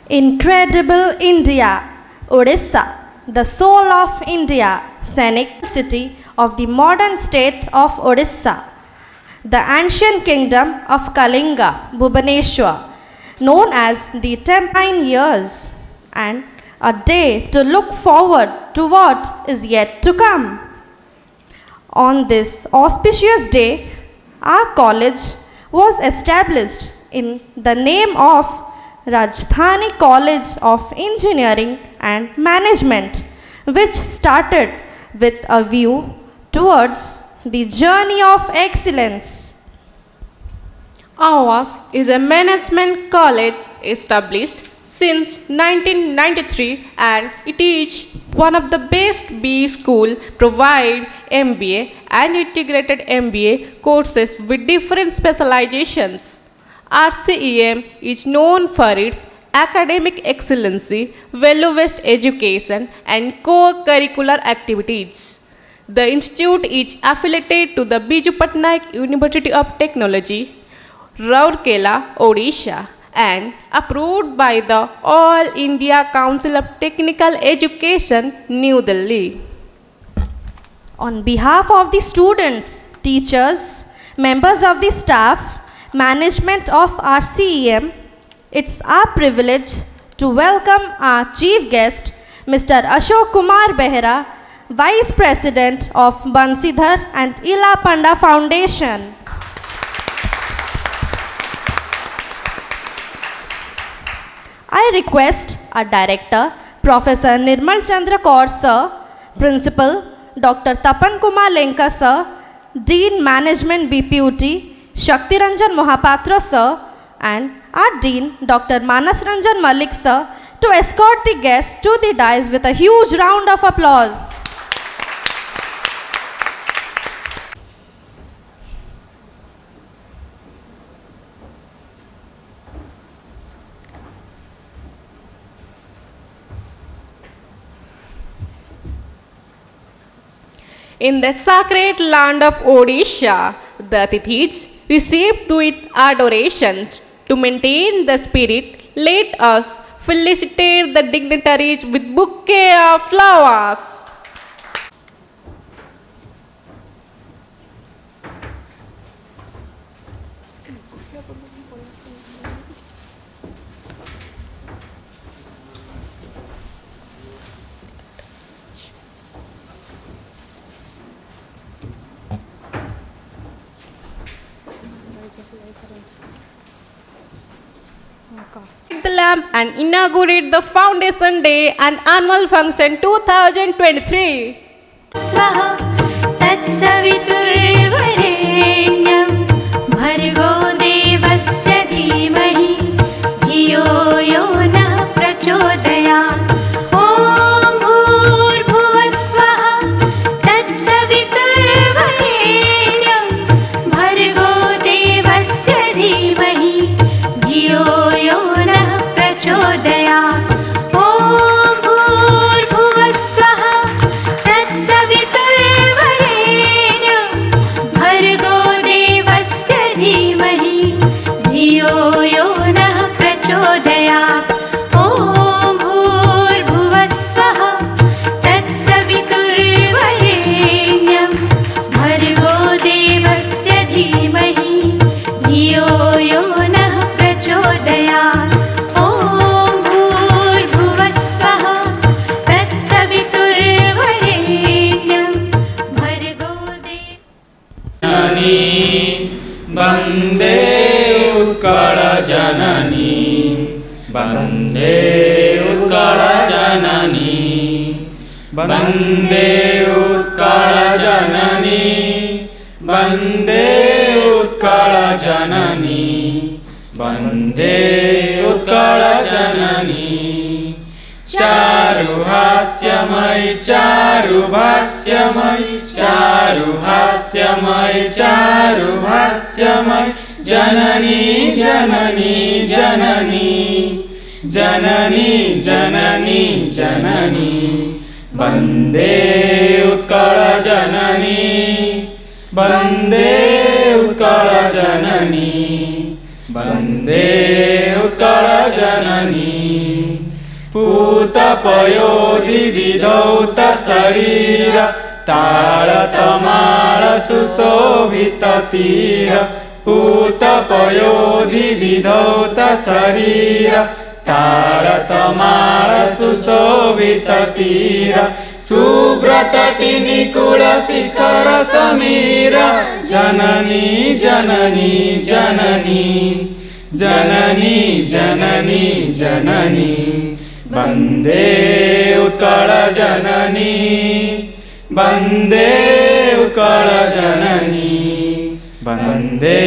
Incredible India, Odisha, the soul of India, scenic city of the modern state of Odisha, the ancient kingdom of Kalinga, Bhubaneswar, known as the Tempine Years, and a day to look forward to what is yet to come. On this auspicious day, our college was established in the name of Rajdhani College of Engineering and Management, which started with a view towards the journey of excellence. Ours is a management college established since 1993 and it is one of the best B school provide MBA and integrated MBA courses with different specializations. RCEM is known for its academic excellency, well-versed education and co-curricular activities. The institute is affiliated to the Biju Patnaik University of Technology, Rourkela, Odisha, and approved by the All India Council of Technical Education, New Delhi. On behalf of the students, teachers, members of the staff, management of RCEM, it's our privilege to welcome our chief guest, Mr. Ashok Kumar Behera, Vice President of Bansidhar and Ila Panda Foundation. I request our Director, Professor Nirmal Chandra Kaur Sir, Principal, Dr. Tapan Kumar Lenka Sir, Dean Management BPUT, Shakti Ranjan Mohapatra Sir, and our Dean, Dr. Manas Ranjan Malik Sir, to escort the guests to the dais with a huge round of applause. In the sacred land of Odisha, the Atithis received with adorations. To maintain the spirit, let us felicitate the dignitaries with bouquet of flowers. The lamp and inaugurate the Foundation Day and Annual Function 2023. Swaha Tatsaviturvarenyam Bhargo Devasya Dhimahi Dhiyo Yo Nah Prachodayat Om Bhurbhuvah Swaha Tatsaviturvarenyam Bhargo Devasya Dhimahi Dhiyo Yo Nah Prachodayat Om Bhurbhuvah Swaha Tatsaviturvarenyam Bhargo Devasya Dhimahi Dhiyo Yo Nah Prachodayat Om Bhurbhuvah Swaha Tatsaviturvarenyam Bhargo Devasya Dhimahi Dhiyo Yo Nah Prachodayat Om Bhurbhuvah Swaha Tatsaviturvarenyam Bhargo जननी वन्दे उत्कल जननी वन्दे उत्कल जननी वन्दे उत्कल जननी वन्दे उत्कल जननी वन्दे उत्कल जननी चारुहास्यमयि चारुभास्यमयि चारुहास्यमयि चारुभास्यमयि जननी जननी जननी जननी जननी जननी वन्दे उत्कल जननी वन्दे उत्कल जननी वन्दे उत्कल जननी पूतपयोधिविधौत शरीर ताळतमाळ सुशोभित तीर पूतपयोधिविधौत शरीर ताळतमाळ सुशोभित तीर सुब्रतटी निकुळ शिखर समीर जननी जननी जननी जननी जननी जननी वन्दे उत्कल जननी वन्दे उत्कल जननी वन्दे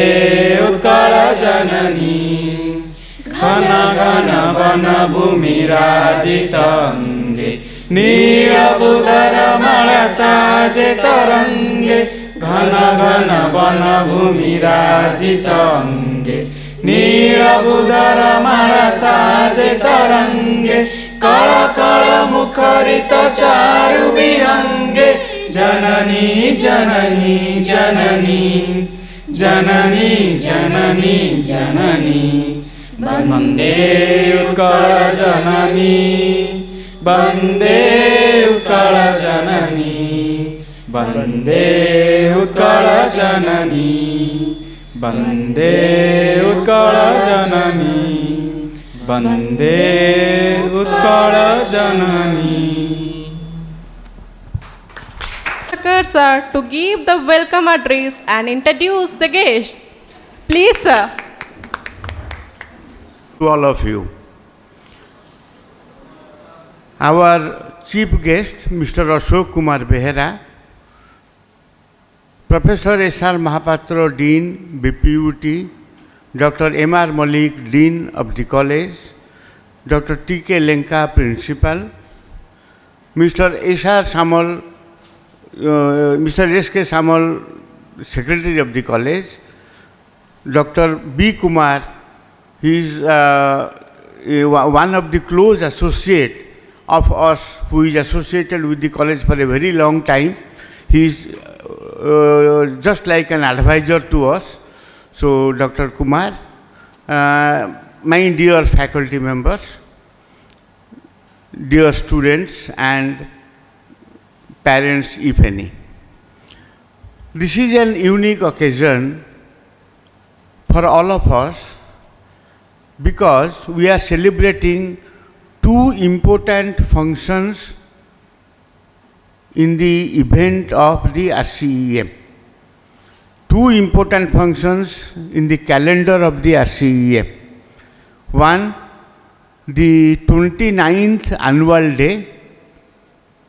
उत्कल जननी घन घन वन भूमि राजित अंगे नीलबुदर मल साजे तरंगे घन घन वन भूमि राजित अंगे नीलबुदर मल साजे तरंगे कळ कळ मुखरित चारु विहंगे जननी जननी जननी जननी जननी जननी वन्दे उत्कल जननी वन्दे उत्कल जननी वन्दे उत्कल जननी वन्दे उत्कल जननी वन्दे उत्कल जननी. Sir, to give the welcome address and introduce the guests. Please, sir. To all of you. Our chief guest, Mr. Ashok Kumar Behera, Professor S.R. Mahapatra, Dean, BPUT, Dr. M.R. Malik, Dean of the college, Dr. T.K. Lenka, Principal, Mr. S.R. Samal, Mr. S.K. Samal, Secretary of the college, Dr. B. Kumar, he is one of the close associate of us who is associated with the college for a very long time. He is just like an advisor to us. So, Dr. Kumar, my dear faculty members, dear students and parents, if any. This is an unique occasion for all of us because we are celebrating two important functions in the event of the RCEM. Two important functions in the calendar of the RCEM. One, the 29th annual day,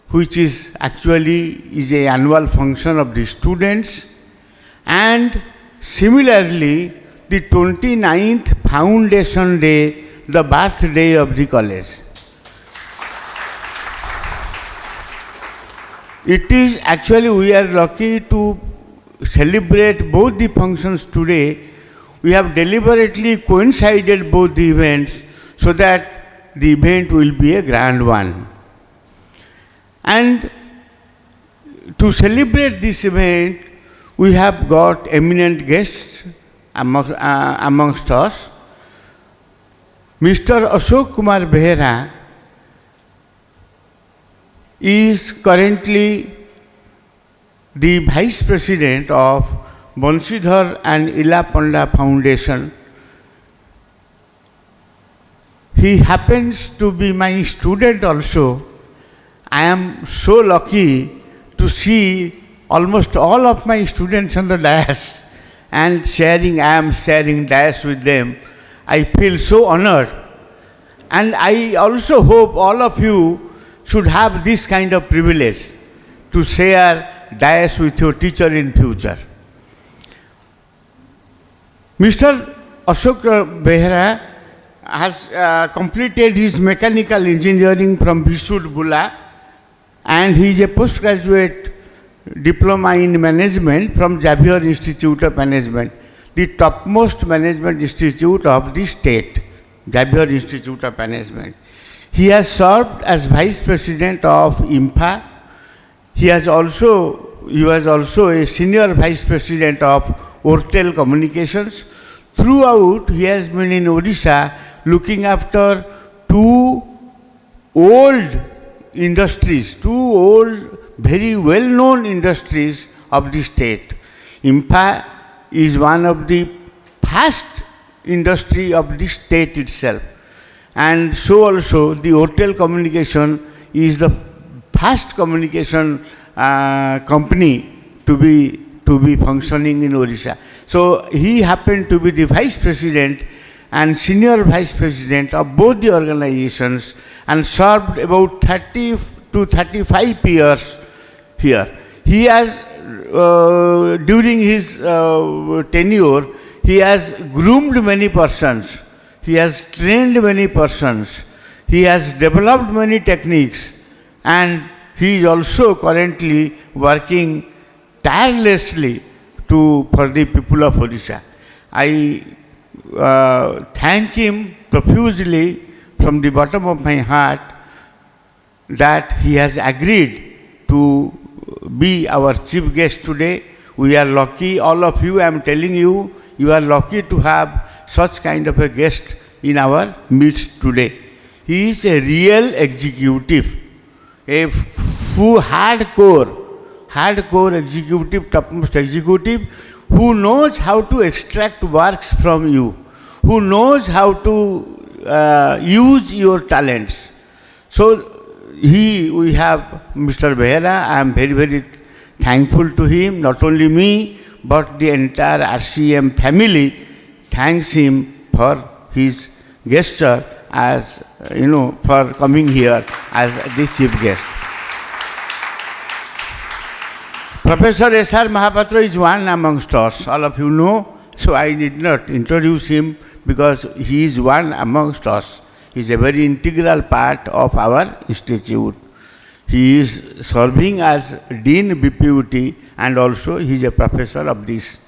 which is actually an annual function of the students, and similarly the 29th foundation day, the birthday of the college. It is actually, we are lucky to celebrate both the functions today. We have deliberately coincided both the events so that the event will be a grand one. And to celebrate this event, we have got eminent guests amongst us. Mr. Ashok Kumar Behera is currently the Vice President of Banshidhar and Ila Panda Foundation. He happens to be my student also. I am so lucky to see almost all of my students on the dais and I am sharing dais with them. I feel so honored. And I also hope all of you should have this kind of privilege to share dais with your teacher in future. Mr. Ashok Behera has completed his mechanical engineering from Visud Bula, and he is a postgraduate diploma in management from Xavier Institute of Management, the topmost management institute of the state, Xavier Institute of Management. He has served as Vice President of IMFA. He was also a Senior Vice President of Ortel Communications. Throughout, he has been in Odisha looking after two old industries, two old, very well-known industries of the state. IMPA is one of the first industry of the state itself. And so also the hotel communication is the first communication company to be functioning in Odisha. So he happened to be the vice president and senior vice president of both the organizations and served about 30 to 35 years here. He has, during his tenure, he has groomed many persons. He has trained many persons. He has developed many techniques. And he is also currently working tirelessly for the people of Odisha. I thank him profusely from the bottom of my heart that he has agreed to be our chief guest today. We are lucky, all of you, I am telling you, you are lucky to have such kind of a guest in our midst today. He is a real executive, a hardcore executive, topmost executive, who knows how to extract works from you, who knows how to use your talents. So we have Mr. Behera. I am very, very thankful to him. Not only me, but the entire RCM family thanks him for his gesture as, for coming here as the chief guest. Professor S.R. Mahapatra is one amongst us, all of you know, so I need not introduce him because he is one amongst us. He is a very integral part of our institute. He is serving as Dean BPUT and also he is a professor of this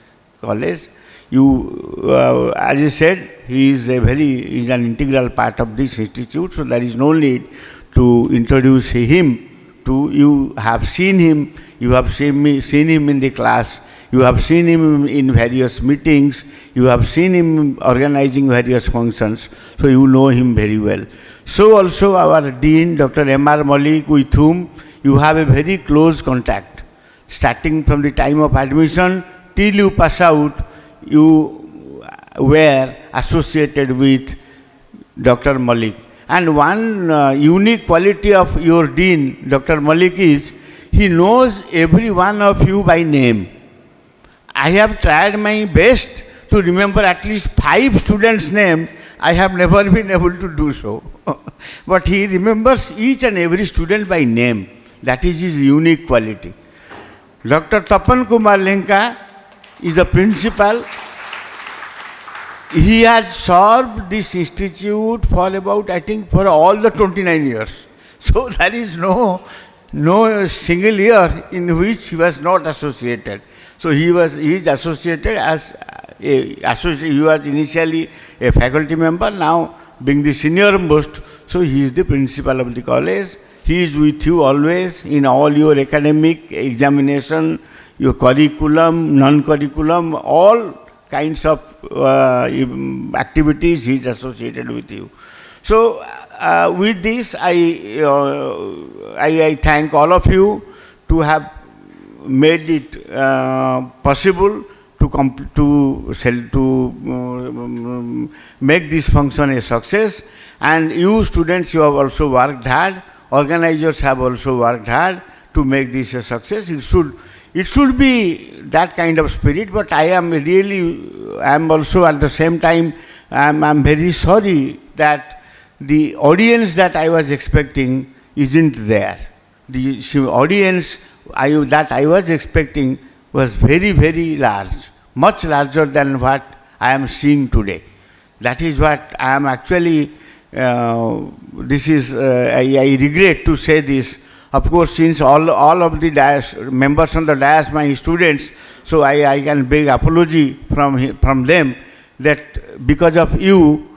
college. As I said, he is an integral part of this institute, so there is no need to introduce him to you. Have seen him, you have seen him in the class, you have seen him in various meetings, you have seen him organizing various functions, so you know him very well. So also our Dean, Dr. M.R. Malik, with whom you have a very close contact. Starting from the time of admission till you pass out, you were associated with Dr. Malik. And one unique quality of your Dean, Dr. Malik, is he knows every one of you by name. I have tried my best to remember at least 5 students' names. I have never been able to do so. But he remembers each and every student by name. That is his unique quality. Dr. Tapan Kumar Lenka is the principal. He has served this institute for about, I think, for all the 29 years. So there is no single year in which he was not associated. So he is associated as he was initially a faculty member, now being the senior most, so he is the principal of the college. He is with you always in all your academic examination, your curriculum, non-curriculum, all kinds of activities he is associated with you. So with this, I thank all of you to have made it possible to make this function a success. And you students, you have also worked hard. Organizers have also worked hard to make this a success. It should be that kind of spirit, but I am also at the same time, I am very sorry that the audience that I was expecting isn't there. The audience that I was expecting was very, very large, much larger than what I am seeing today. That is what I am actually, I regret to say this. Of course, since all of the members on the dais, my students, so I can beg apology from them that because of you,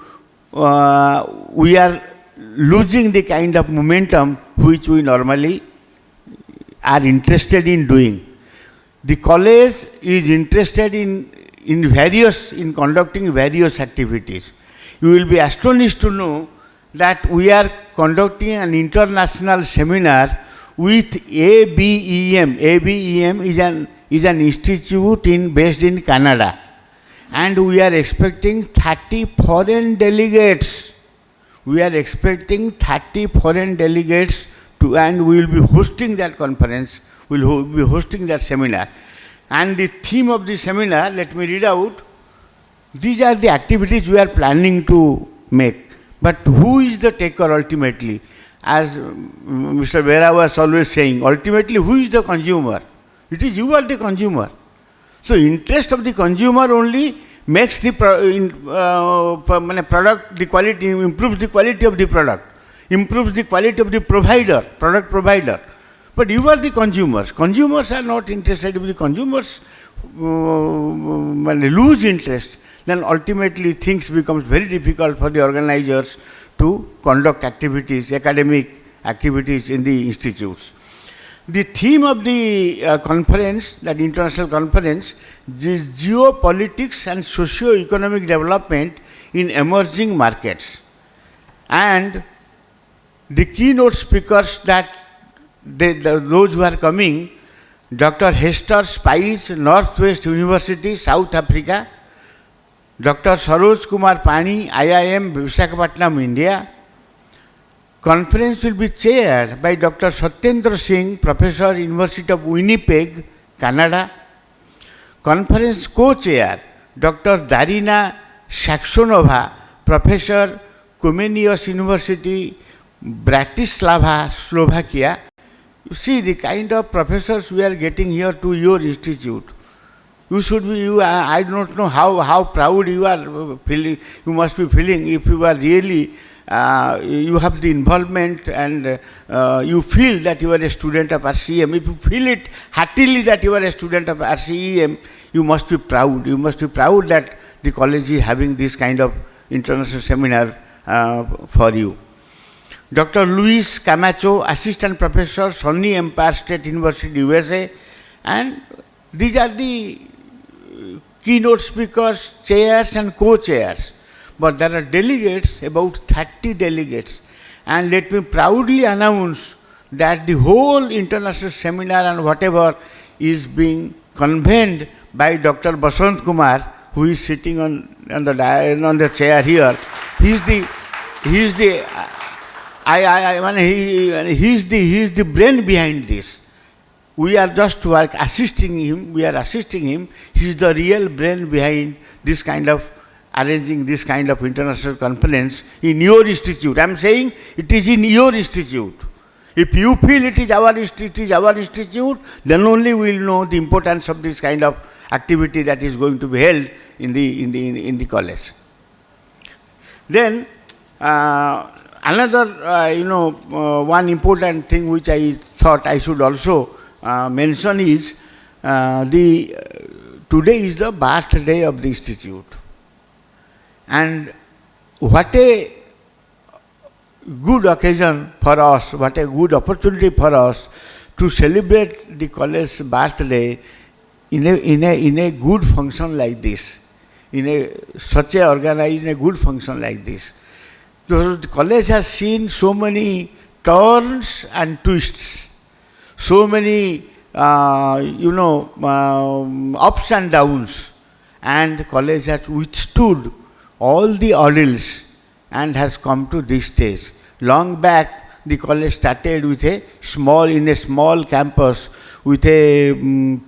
we are losing the kind of momentum which we normally are interested in doing. The college is interested in conducting various activities. You will be astonished to know that we are conducting an international seminar with ABEM. ABEM is an institute based in Canada, and we are expecting 30 foreign delegates. We are expecting 30 foreign delegates and we will be hosting that conference. We will be hosting that seminar. And the theme of the seminar, let me read out. These are the activities we are planning to make. But who is the taker ultimately? As Mr. Vera was always saying, ultimately who is the consumer? It is you are the consumer. So interest of the consumer only makes the product, the quality, improves the quality of the product, improves the quality of the provider, product provider. But you are the consumers. Consumers are not interested. If the consumers lose interest, then ultimately things becomes very difficult for the organizers to conduct activities, academic activities in the institutes. The theme of the conference, that international conference, is geopolitics and socio-economic development in emerging markets. And the keynote speakers that those who are coming, Dr. Hester Spice, Northwest University, South Africa, Dr. Saroj Kumar Pani, IIM, Visakhapatnam, India. Conference will be chaired by Dr. Satyendra Singh, Professor, University of Winnipeg, Canada. Conference co-chair, Dr. Darina Saxonova, Professor, Comenius University, Bratislava, Slovakia. You see the kind of professors we are getting here to your institute. You should be, I don't know how proud you are feeling, you must be feeling if you are really you have the involvement and you feel that you are a student of RCEM. If you feel it heartily that you are a student of RCEM, you must be proud. You must be proud that the college is having this kind of international seminar for you. Dr. Luis Camacho, Assistant Professor, Sony Empire State University, USA. And these are the keynote speakers, chairs and co-chairs. But there are delegates, about 30 delegates. And let me proudly announce that the whole international seminar and whatever is being convened by Dr. Basant Kumar, who is sitting on the chair here. He is the brain behind this. We are just assisting him. We are assisting him. He is the real brain behind this kind of arranging this kind of international conference in your institute. I am saying it is in your institute. If you feel it is our institute, then only we will know the importance of this kind of activity that is going to be held in the college. Then another one important thing which I thought I should also mention is today is the birthday of the institute. And what a good occasion for us, what a good opportunity for us to celebrate the college's birthday in a good function like this, such a organized, in a good function like this. The college has seen so many turns and twists, so many ups and downs, and college has withstood all the ordeals and has come to this stage. Long back, the college started with in a small campus with a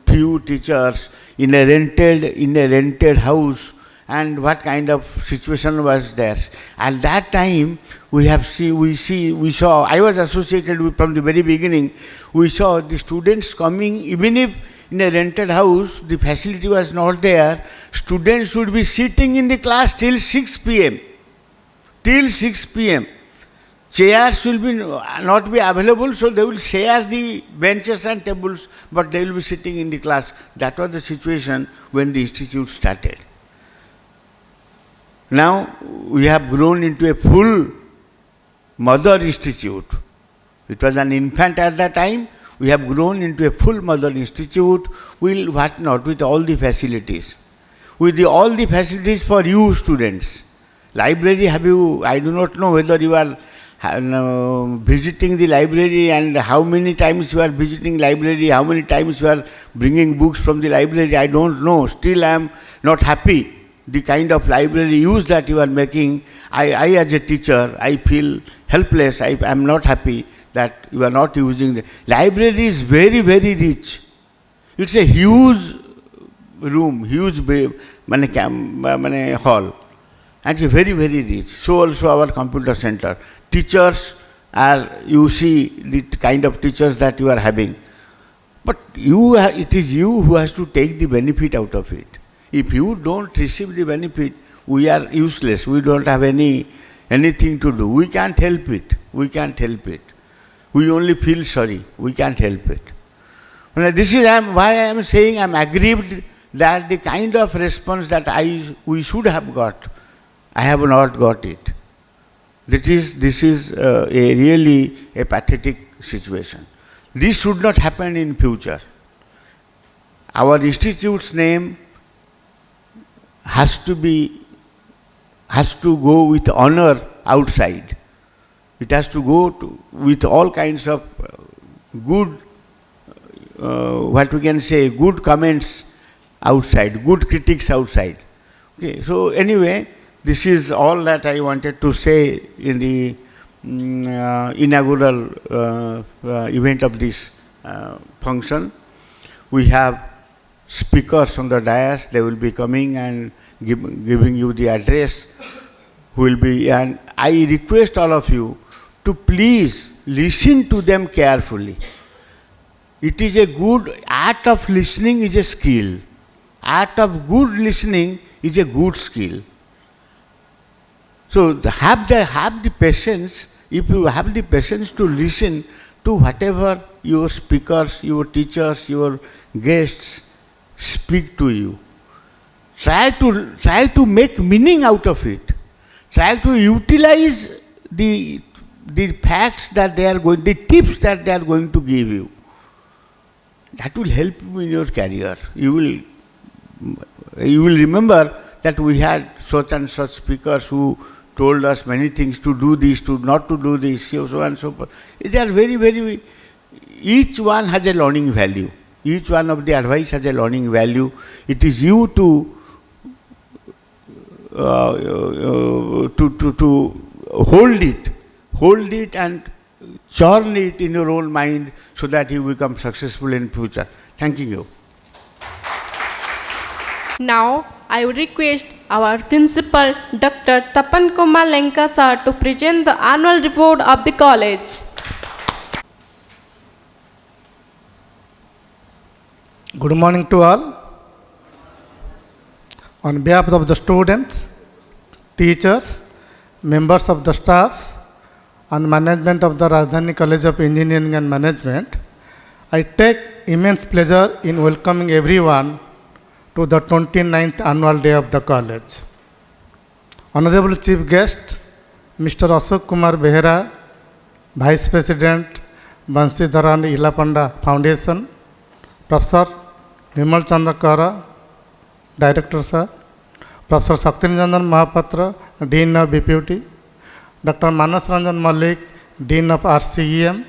few teachers in a rented house. And what kind of situation was there? At that time, we saw. I was associated with from the very beginning. We saw the students coming, even if in a rented house, the facility was not there. Students should be sitting in the class till 6 p.m. Till 6 p.m. Chairs will not be available, so they will share the benches and tables, but they will be sitting in the class. That was the situation when the institute started. Now we have grown into a full mother institute. It was an infant at that time. We have grown into a full mother institute with all the facilities. With all the facilities for you students. Library, have you, I do not know whether you are visiting the library and how many times you are visiting library, how many times you are bringing books from the library, I don't know. Still I am not happy. The kind of library use that you are making, I as a teacher, I feel helpless. I am not happy that you are not using the library. Is very, very rich. It's a huge room, huge hall, and it's very, very rich. So also our computer center. Teachers are, you see the kind of teachers that you are having. But it is you who has to take the benefit out of it. If you don't receive the benefit, we are useless. We don't have anything to do. We can't help it. We can't help it. We only feel sorry. We can't help it. And this is why I am saying I am aggrieved that the kind of response that we should have got, I have not got it. This is really a pathetic situation. This should not happen in future. Our institute's name has to go with honor outside. It has to go with all kinds of good, what we can say, good comments outside, good critics outside. Okay, so anyway, this is all that I wanted to say in the inaugural event of this function. We have speakers on the dais. They will be coming and giving you the address. And I request all of you to please listen to them carefully. It is a good art of listening is a skill. Art of good listening is a good skill. So have the patience. If you have the patience to listen to whatever your speakers, your teachers, your guests speak to you, try to make meaning out of it. Try to utilize the facts that they are going, the tips that they are going to give you. That will help you in your career. You will remember that we had such and such speakers who told us many things, to do this, to not to do this, so and so forth. They are very, very, each one has a learning value. Each one of the advice has a learning value. It is you to hold it and churn it in your own mind so that you become successful in future. Thank you. Now, I would request our principal, Dr. Tapan Kumar Lenka sir, to present the annual report of the college. Good morning to all. On behalf of the students, teachers, members of the staffs, and management of the Rajdhani College of Engineering and Management, I take immense pleasure in welcoming everyone to the 29th annual day of the college. Honorable Chief Guest, Mr. Ashok Kumar Behera, Vice President, Bansidharan Ilapanda Foundation, Professor Vimal Chandra Kara, Director Sir, Professor Shaktiranjan Mahapatra, Dean of BPUT, Dr. Manas Ranjan Malik, Dean of RCEM,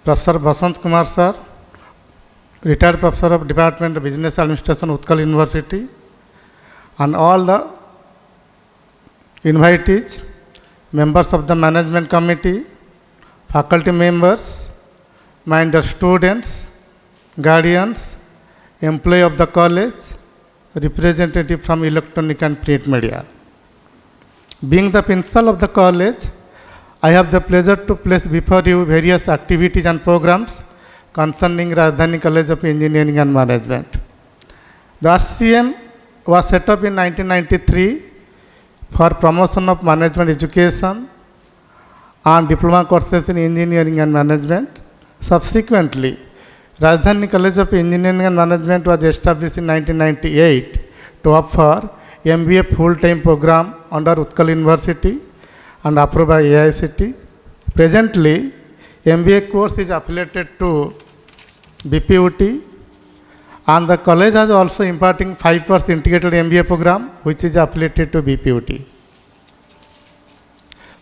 Professor Basant Kumar Sir, Retired Professor of Department of Business Administration, Utkal University, and all the invitees, members of the management committee, faculty members, my dear students, guardians, employee of the college, representative from electronic and print media. Being the principal of the college, I have the pleasure to place before you various activities and programs concerning Rajdhani College of Engineering and Management. The RCM was set up in 1993 for promotion of management education and diploma courses in engineering and management. Subsequently, Rajdhani College of Engineering and Management was established in 1998 to offer MBA full-time program under Utkal University and approved by AICT. Presently, MBA course is affiliated to BPUT, and the college has also imparting 5 years integrated MBA program which is affiliated to BPUT.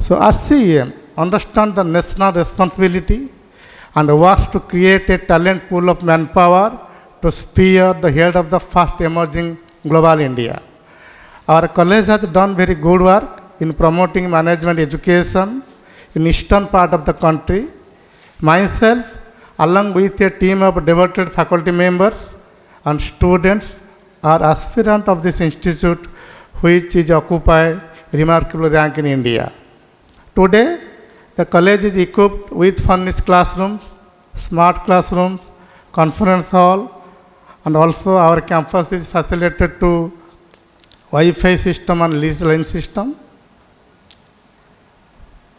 So RCEM understands the national responsibility and works to create a talent pool of manpower to spear the head of the fast emerging global India. Our college has done very good work in promoting management education in eastern part of the country. Myself, along with a team of devoted faculty members and students, are aspirants of this institute, which is occupy remarkable rank in India. Today, the college is equipped with furnished classrooms, smart classrooms, conference hall, and also our campus is facilitated to Wi-Fi system and lease line system.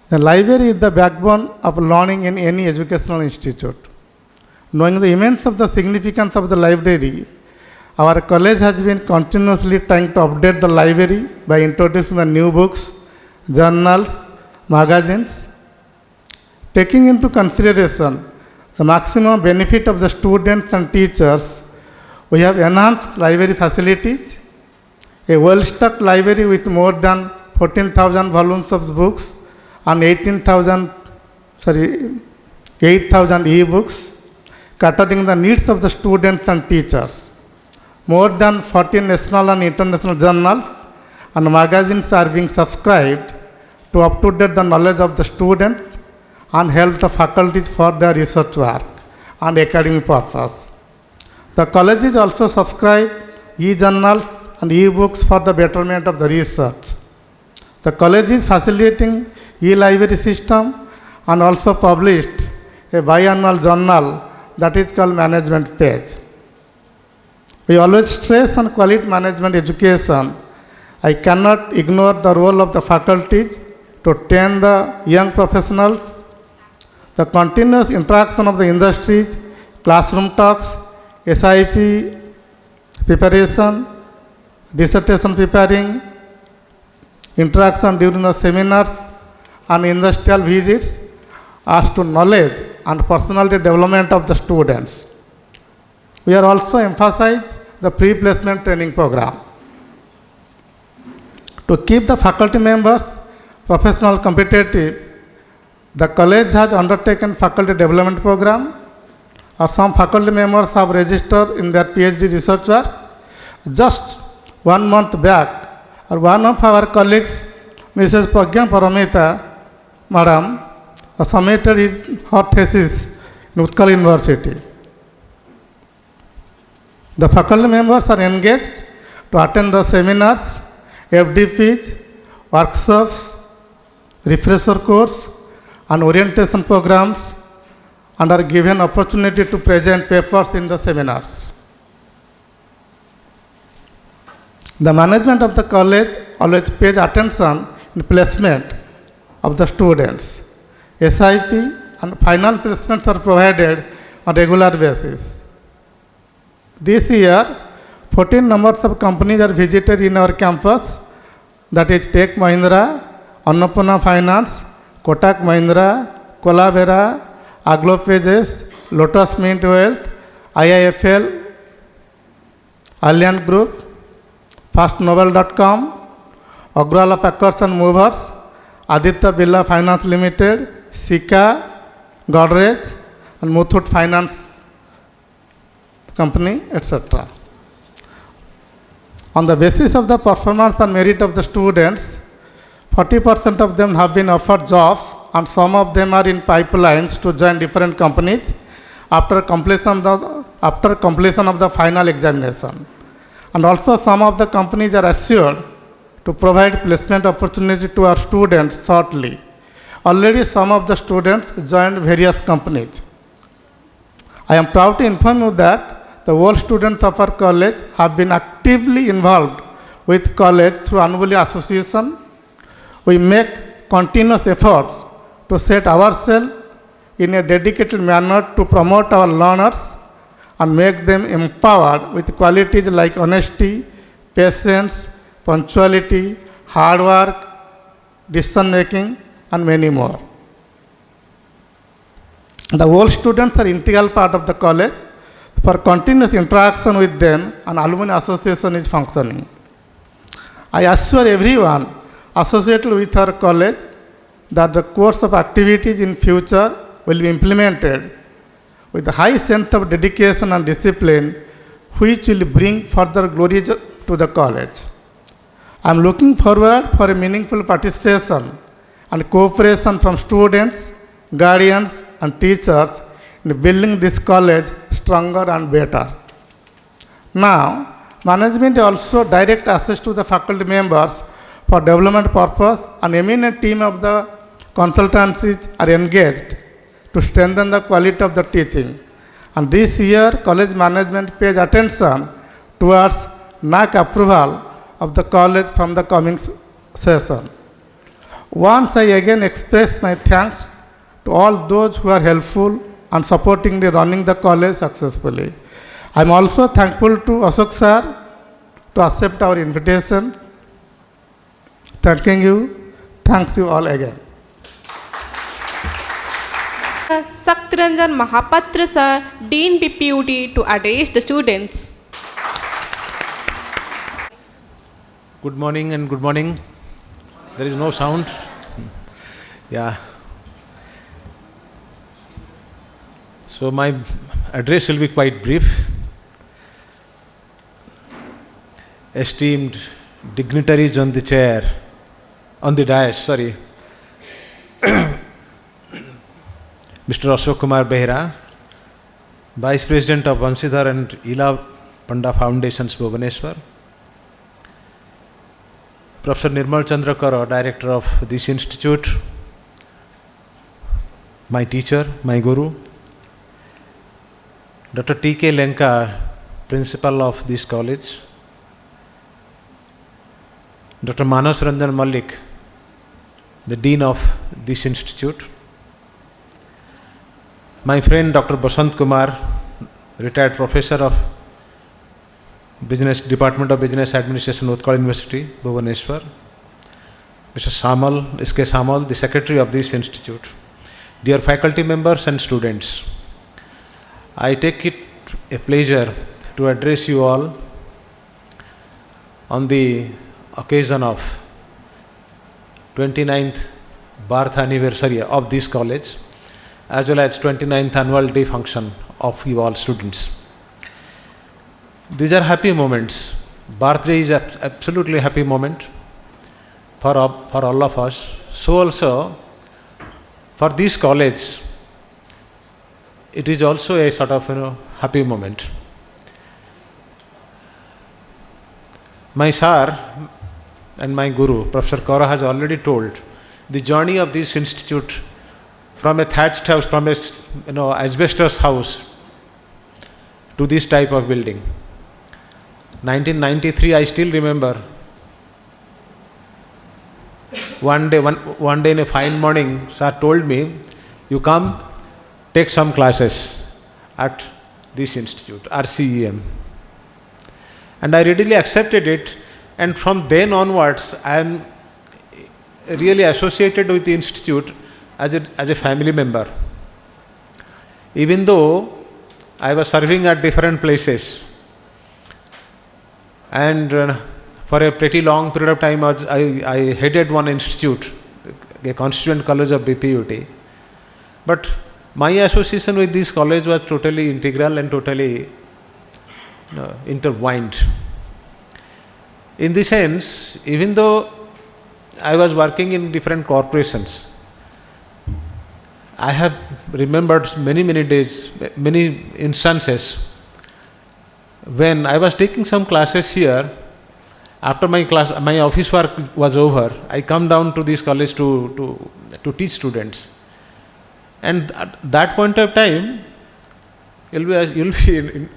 The library is the backbone of learning in any educational institute. Knowing the immense of the significance of the library, our college has been continuously trying to update the library by introducing the new books, journals, magazines. Taking into consideration the maximum benefit of the students and teachers, we have enhanced library facilities, a well-stocked library with more than 14,000 volumes of books and 8,000 e-books, catering the needs of the students and teachers. More than 14 national and international journals and magazines are being subscribed to up-to-date the knowledge of the students and help the faculties for their research work and academic purpose. The college is also subscribed e-journals and e-books for the betterment of the research. The college is facilitating e-library system and also published a biannual journal that is called Management Page. We always stress on quality management education. I cannot ignore the role of the faculties to train the young professionals. The continuous interaction of the industries, classroom talks, SIP preparation, dissertation preparing, interaction during the seminars and industrial visits as to knowledge and personality development of the students. We are also emphasize the pre-placement training program. To keep the faculty members professional competitive, the college has undertaken faculty development program, or some faculty members have registered in their PhD research work. Just 1 month back, one of our colleagues, Mrs. Pragya Paramita, Madam, submitted her thesis in Utkal University. The faculty members are engaged to attend the seminars, FDPs, workshops, refresher course, and orientation programs, and are given opportunity to present papers in the seminars. The management of the college always pays attention in placement of the students. SIP and final placements are provided on regular basis. This year, 14 numbers of companies are visited in our campus, that is Tech Mahindra, Annapurna Finance, Kotak Mahindra, Colabera, Aglopages, Lotus Mint Wealth, IIFL, Allianz Group, FastNovel.com, Agrala Packers and Movers, Aditya Birla Finance Limited, Sika, Godrej, and Muthoot Finance Company, etc. On the basis of the performance and merit of the students, 40% of them have been offered jobs, and some of them are in pipelines to join different companies after completion of the final examination. And also some of the companies are assured to provide placement opportunity to our students shortly. Already some of the students joined various companies. I am proud to inform you that the whole students of our college have been actively involved with college through annual association. We make continuous efforts to set ourselves in a dedicated manner to promote our learners and make them empowered with qualities like honesty, patience, punctuality, hard work, decision making, and many more. The whole students are integral part of the college. For continuous interaction with them, an alumni association is functioning. I assure everyone associated with our college that the course of activities in future will be implemented with a high sense of dedication and discipline, which will bring further glory to the college. I am looking forward for a meaningful participation and cooperation from students, guardians, and teachers in building this college stronger and better. Now, management also direct access to the faculty members for development purpose, and eminent team of the consultancies are engaged to strengthen the quality of the teaching. And this year, college management pays attention towards NAC approval of the college from the coming session. Once I again express my thanks to all those who are helpful and supporting the running the college successfully. I am also thankful to Ashok sir to accept our invitation. Thanking you. Thanks you all again. Saktiranjan Mahapatra sir, Dean BPUT, to address the students. Good morning and good morning. There is no sound. Yeah. So my address will be quite brief. Esteemed dignitaries on the chair, on the dais, sorry. Mr. Ashok Kumar Behra, Vice President of Vansidhar and Ila Panda Foundations, Bhubaneswar. Professor Nirmal Chandra Kara, Director of this institute. My teacher, my guru. Dr. T.K. Lenka, Principal of this college. Dr. Manas Ranjan Malik, the Dean of this institute. My friend Dr. Basant Kumar, retired Professor of Business, Department of Business Administration, Utkal University, Bhubaneswar. Mr. Samal, S.K. Samal, the Secretary of this institute. Dear faculty members and students, I take it a pleasure to address you all on the occasion of 29th birth anniversary of this college, as well as 29th annual day function of you all students. These are happy moments. Birthday is absolutely happy moment for all of us. So also for this college, it is also a sort of happy moment. My sir and my guru, Professor Kaura, has already told the journey of this institute from a thatched house, from a asbestos house to this type of building. 1993, I still remember. One day in a fine morning, sir told me, "You come, take some classes at this institute, RCEM." And I readily accepted it, and from then onwards, I am really associated with the institute as a family member. Even though I was serving at different places, and for a pretty long period of time, I headed one institute, a constituent college of BPUT. But my association with this college was totally integral and totally intertwined. In this sense, even though I was working in different corporations, I have remembered many days, many instances when I was taking some classes here. After my office work was over, I come down to this college to teach students. And at that point of time, you'll be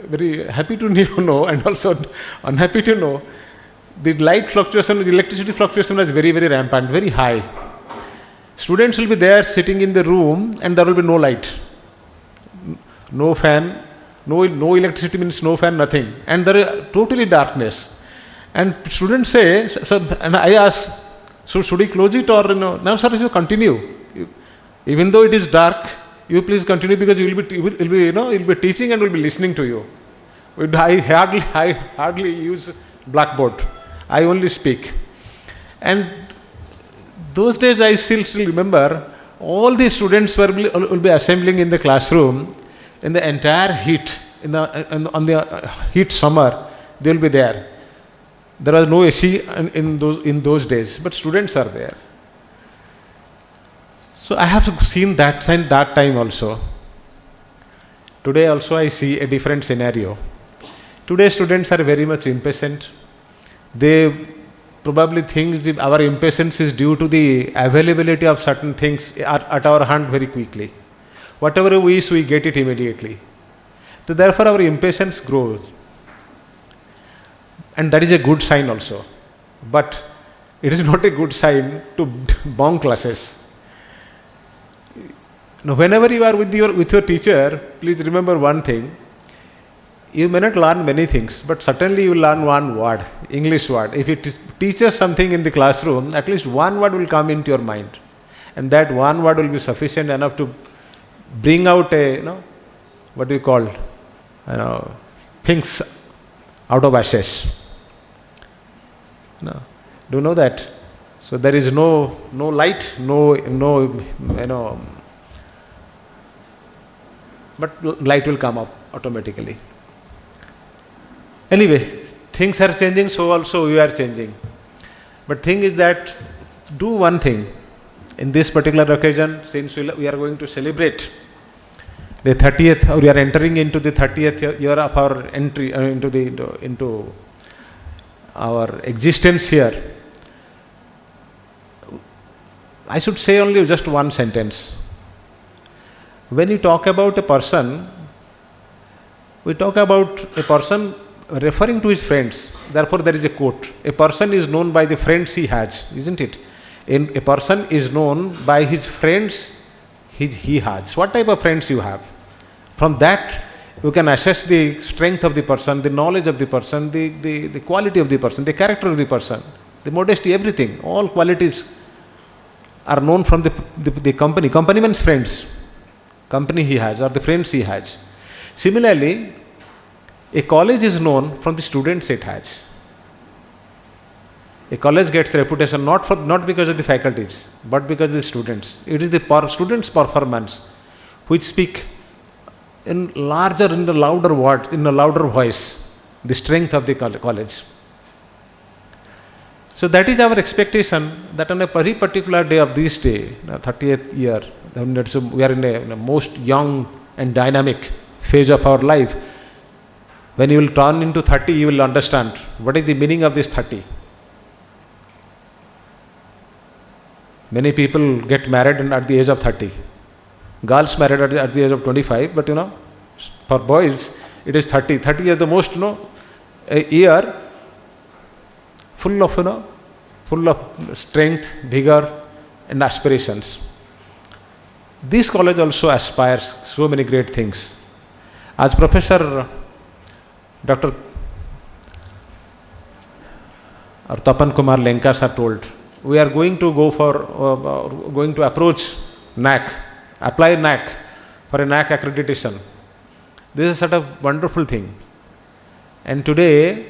very happy to know, and also unhappy to know, the light fluctuation, the electricity fluctuation was very rampant, very high. Students will be there sitting in the room, and there will be no light, no fan, no electricity, means no fan, nothing, and there is totally darkness. And students say, and I ask, so should we close it or no? No, sir, you continue. Even though it is dark, you please continue, because you'll be teaching and we'll be listening to you. I hardly use blackboard. I only speak. And Those days I still remember, all the students will be assembling in the classroom in the entire heat, on the heat summer, they will be there. There was no AC in those days, but students are there. So I have seen that time also. Today also I see a different scenario. Today students are very much impatient. They probably think our impatience is due to the availability of certain things at our hand very quickly. Whatever we wish, we get it immediately. So therefore our impatience grows. And that is a good sign also. But it is not a good sign to bunk classes. Now, whenever you are with your teacher, please remember one thing. You may not learn many things, but certainly you will learn one word, English word. If it teaches something in the classroom, at least one word will come into your mind. And that one word will be sufficient enough to bring out what do you call, things out of ashes. Do you know that? So there is no light, but light will come up automatically. Anyway, things are changing, so also we are changing. But thing is that, do one thing. In this particular occasion, since we are going to celebrate the 30th, or we are entering into the 30th year of our entry into our existence here, I should say only just one sentence. When you talk about a person, we talk about a person referring to his friends. Therefore, there is a quote. A person is known by the friends he has, isn't it? A person is known by his friends he has. What type of friends you have? From that, you can assess the strength of the person, the knowledge of the person, the quality of the person, the character of the person, the modesty, everything. All qualities are known from the company. Company means friends. Company he has or the friends he has. Similarly, a college is known from the students it has. A college gets reputation not because of the faculties, but because of the students. It is the students' performance which speak in the louder words, in a louder voice, the strength of the college. So that is our expectation, that on a very particular day of this day, 30th year, we are in a most young and dynamic phase of our life. When you will turn into 30, you will understand what is the meaning of this 30. Many people get married at the age of 30. Girls married at the age of 25, but for boys it is 30. 30 is the most a year full of strength, vigor and aspirations. This college also aspires so many great things. As Professor Dr. Tapan Kumar Lenka sir told, we are going to going to approach NAC, apply NAC for a NAC accreditation. This is such a wonderful thing. And today,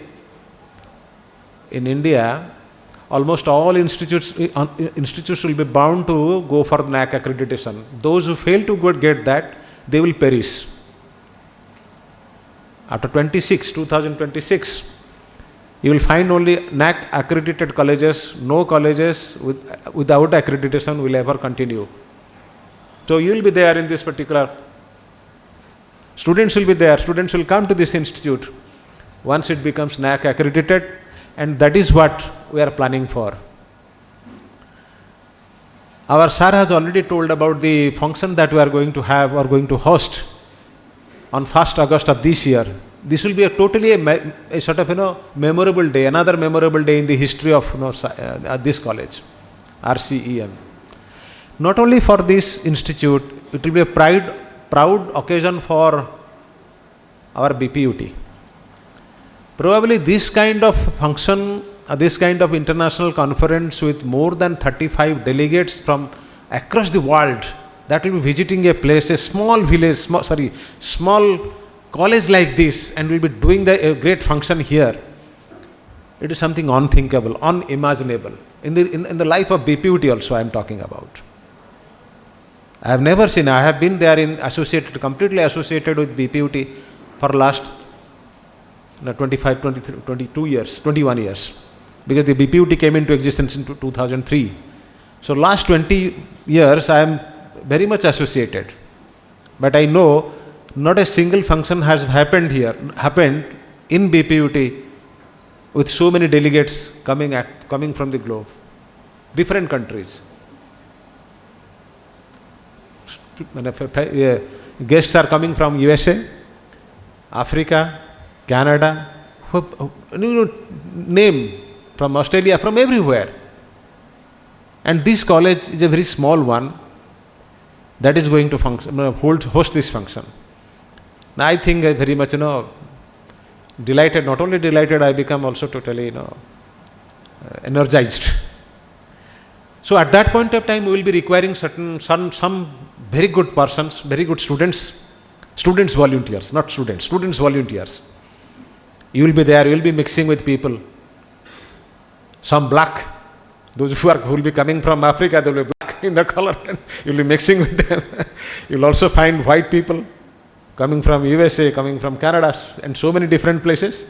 in India, almost all institutes will be bound to go for NAC accreditation. Those who fail to get that, they will perish. After 2026, you will find only NAC accredited colleges. No colleges without accreditation will ever continue. So you will be there in this particular. Students will be there. Students will come to this institute once it becomes NAC accredited, and that is what we are planning for. Our sir has already told about the function that we are going to have or going to host on 1st August of this year. This will be a sort of memorable day, another memorable day in the history of this college, RCEM. Not only for this institute, it will be a proud occasion for our BPUT. Probably this kind of function, this kind of international conference with more than 35 delegates from across the world that will be visiting a place, a small village, small college like this, and will be doing a great function here. It is something unthinkable, unimaginable. In the life of BPUT also I am talking about. I have never seen, I have been there completely associated with BPUT for last 25, 23, 22 years, 21 years. Because the BPUT came into existence in 2003. So last 20 years I am very much associated. But I know not a single function has happened in BPUT with so many delegates coming from the globe, different countries. Guests are coming from USA, Africa, Canada, name, from Australia, from everywhere. And this college is a very small one that is going to host this function. Now I think I very much, delighted, not only delighted, I become also totally, energized. So at that point of time, we will be requiring some very good persons, very good students volunteers, not students volunteers. You will be there, you will be mixing with people. Some black, those who will be coming from Africa, they will be black in the color, and you will be mixing with them. You will also find white people coming from USA, coming from Canada, and so many different places.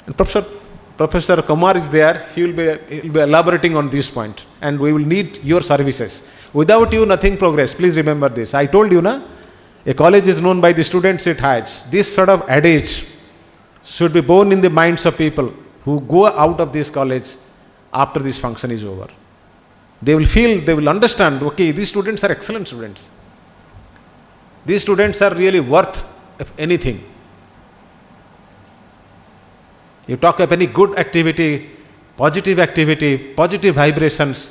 And Professor Kumar is there, he will be elaborating on this point, and we will need your services. Without you, nothing progress. Please remember this. I told you, a college is known by the students it has. This sort of adage should be born in the minds of people who go out of this college after this function is over. They will feel, they will understand, okay, these students are excellent students. These students are really worth anything. You talk of any good activity, positive vibrations,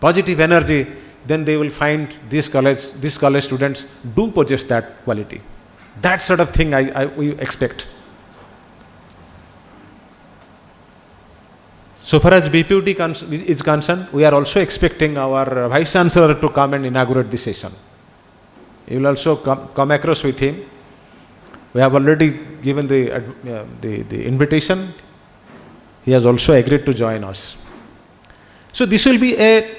positive energy, then they will find these college students do possess that quality. That sort of thing we expect. So far as BPUT is concerned, we are also expecting our Vice Chancellor to come and inaugurate the session. You will also come across with him. We have already given the invitation. He has also agreed to join us. So this will be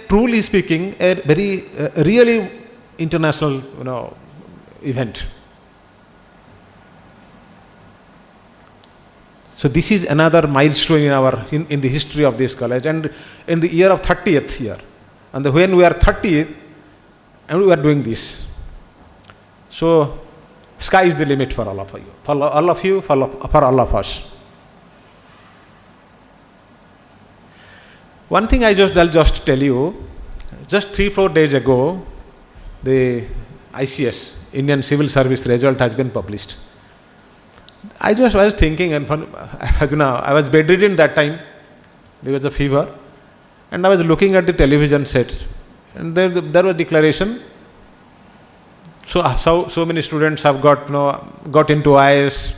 truly speaking, a very really international event. So this is another milestone in the history of this college, and in the year of 30th year, and when we are 30th, and we are doing this. So sky is the limit for all of you, for all of us. One thing I'll just tell you, just 3-4 days ago, the ICS, Indian Civil Service result has been published. I was thinking, and I was bedridden that time because of fever, and I was looking at the television set, and there was a declaration. So many students have got into IAS,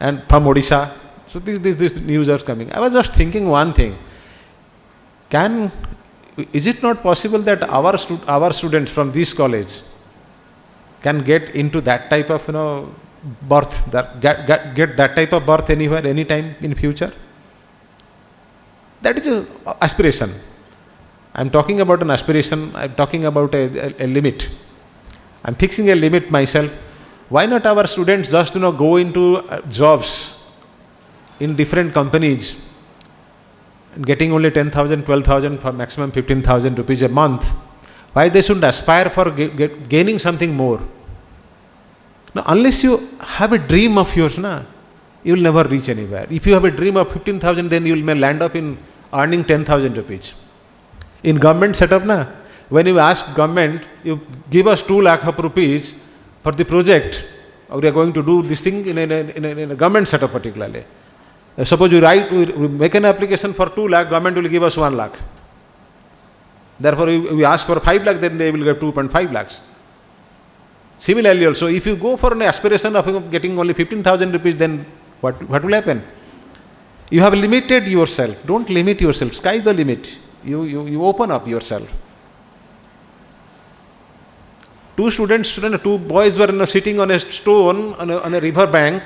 and from Odisha. So this news is coming. I was just thinking one thing: is it not possible that our students from this college can get into that type of birth, get that type of birth anywhere, anytime in future? That is an aspiration. I am talking about an aspiration. I am talking about a limit. I am fixing a limit myself. Why not our students just go into jobs in different companies and getting only 10,000, 12,000, for maximum 15,000 rupees a month? Why they should aspire for gaining something more? Now, unless you have a dream of yours, you will never reach anywhere. If you have a dream of 15,000, then you may land up in earning 10,000 rupees. In government setup, when you ask government, you give us 2 lakh of rupees for the project, we are going to do this thing in a government setup particularly. Suppose we make an application for 2 lakh, government will give us 1 lakh. Therefore, we ask for 5 lakh, then they will get 2.5 lakhs. Similarly also, if you go for an aspiration of getting only 15,000 rupees, then what will happen? You have limited yourself. Don't limit yourself. Sky is the limit. You open up yourself. Two boys were sitting on a stone on a river bank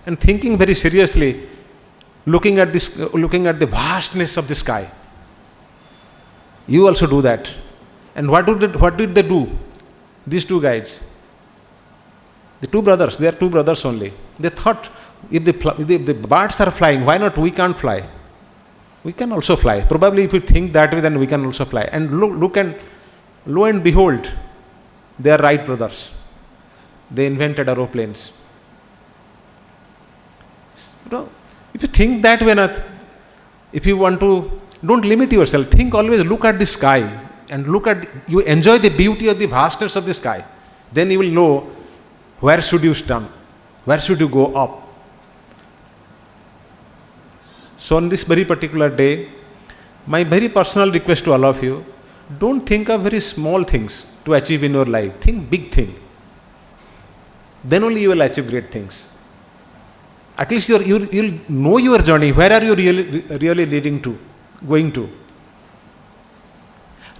and thinking very seriously, looking at the vastness of the sky. You also do that. And what did they do? These two guys, the two brothers, they are two brothers only. They thought, if the birds are flying, why not we can't fly? We can also fly. Probably if we think that way, then we can also fly. And lo and behold, they are Wright brothers. They invented aeroplanes. If you think that way, if you want to, don't limit yourself. Think always, look at the sky and you enjoy the beauty of the vastness of the sky. Then you will know where should you stand, where should you go up. So on this very particular day, my very personal request to all of you, don't think of very small things to achieve in your life. Think big thing. Then only you will achieve great things. At least you'll know your journey. Where are you really going to?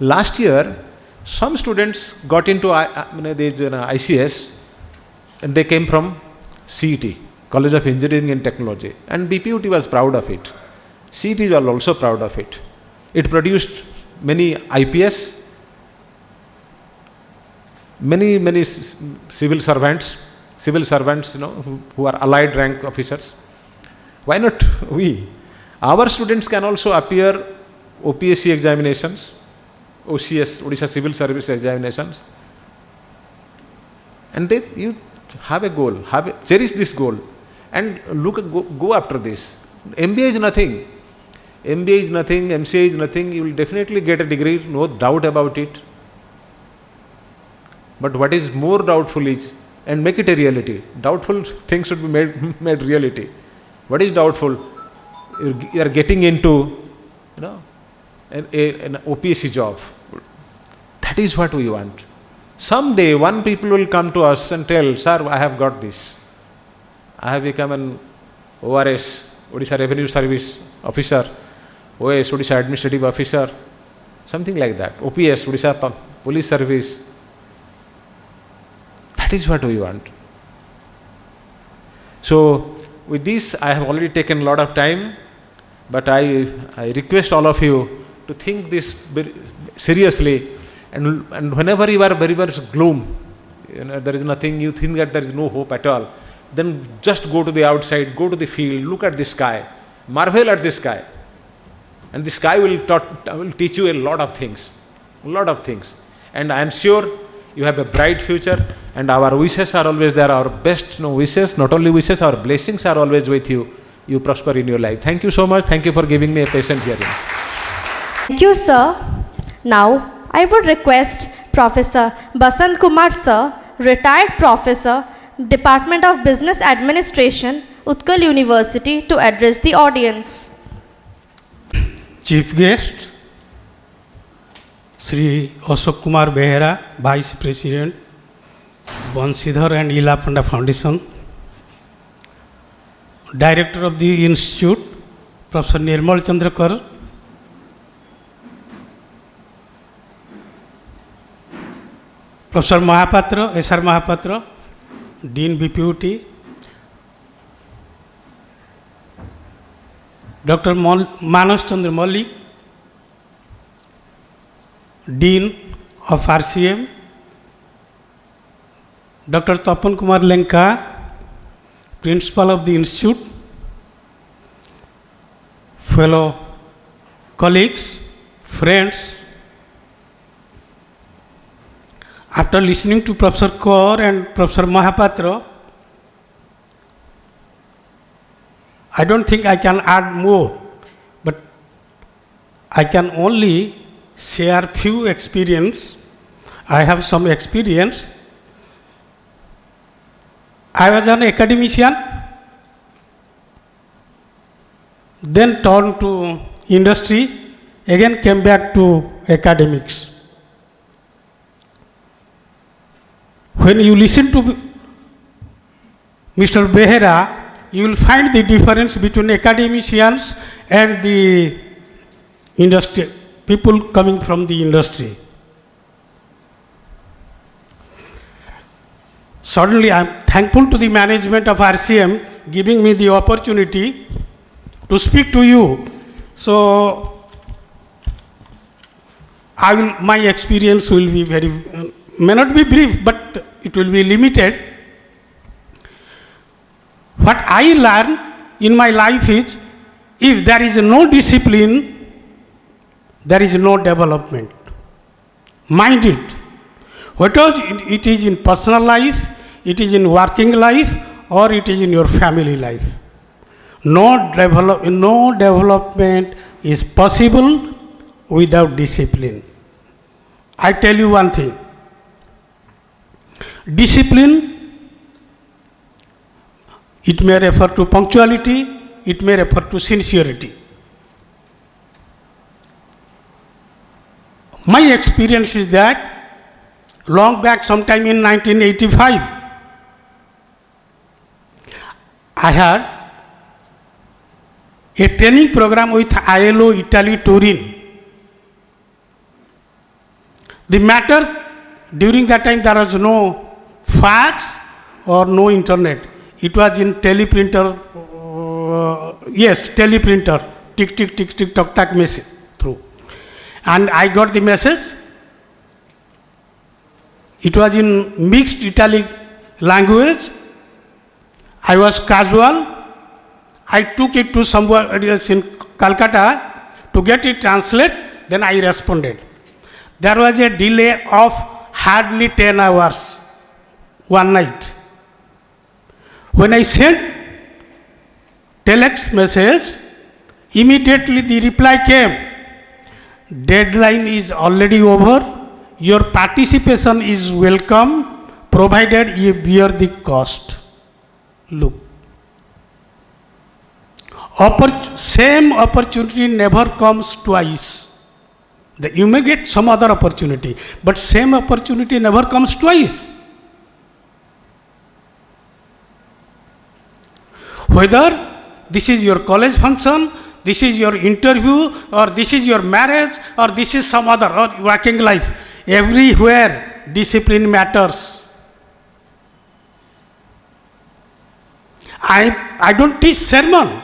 Last year, some students got into ICS and they came from CET, College of Engineering and Technology, and BPUT was proud of it. CET was also proud of it. It produced many IPS, many civil servants, who are allied rank officers. Why not we? Our students can also appear OPSC examinations, OCS, Odisha Civil Service examinations, and you have a goal, cherish this goal, and go after this. MBA is nothing. MCA is nothing. You will definitely get a degree, no doubt about it. But what is more doubtful is, and make it a reality. Doubtful things should be made reality. What is doubtful? You are getting into, an OPSC job. That is what we want. Someday, one people will come to us and tell, sir, I have got this. I have become an ORS, Odisha Revenue Service Officer, OS, Odisha Administrative Officer, something like that. OPS, Odisha Police Service. That is what we want. So, with this, I have already taken a lot of time, but I request all of you to think this very seriously, and whenever you are very much gloom, there is nothing, you think that there is no hope at all, then just go to the outside, go to the field, look at the sky, marvel at the sky, and the sky will teach you a lot of things, and I am sure you have a bright future, and our wishes are always there, our best wishes, not only wishes, our blessings are always with you. You prosper in your life. Thank you so much. Thank you for giving me a patient hearing. Thank you, sir. Now, I would request Professor Basant Kumar sir, retired professor, Department of Business Administration, Utkal University, to address the audience. Chief guest, Sri Ashok Kumar Behera, Vice President, Bansidhar and Ila Panda Foundation, Director of the Institute, Professor Nirmal Chandrakar, Professor Mahapatra, S.R. Mahapatra, Dean BPUT, Dr. Manas Chandra Malik, Dean of RCM, Dr. Tapan Kumar Lenka, Principal of the Institute, fellow colleagues, friends. After listening to Professor Kaur and Professor Mahapatra, I don't think I can add more, but I can only share few experience. I have some experience. I was an academician, then turned to industry, again came back to academics. When you listen to Mr. Behera, you will find the difference between academicians and the industry, people coming from the industry. Certainly, I am thankful to the management of RCM giving me the opportunity to speak to you. So, my experience will be very, may not be brief, but it will be limited. What I learned in my life is, if there is no discipline, there is no development. Mind it. Whether it is in personal life, it is in working life, or it is in your family life. No development is possible without discipline. I tell you one thing. Discipline, it may refer to punctuality, it may refer to sincerity. My experience is that long back, sometime in 1985, I had a training program with ILO Italy Turin. The matter, during that time there was no fax or no internet. It was in teleprinter, teleprinter, tick, tick, tick, tick, tock, tack message through. And I got the message. It was in mixed Italic language. I was casual. I took it to somewhere else in Calcutta to get it translated. Then I responded. There was a delay of hardly 10 hours, one night. When I sent telex message, immediately the reply came. Deadline is already over. Your participation is welcome, provided you bear the cost. Look. Same opportunity never comes twice. You may get some other opportunity, but same opportunity never comes twice. Whether this is your college function, this is your interview, or this is your marriage, or this is some other, or working life, everywhere discipline matters. I don't teach sermon.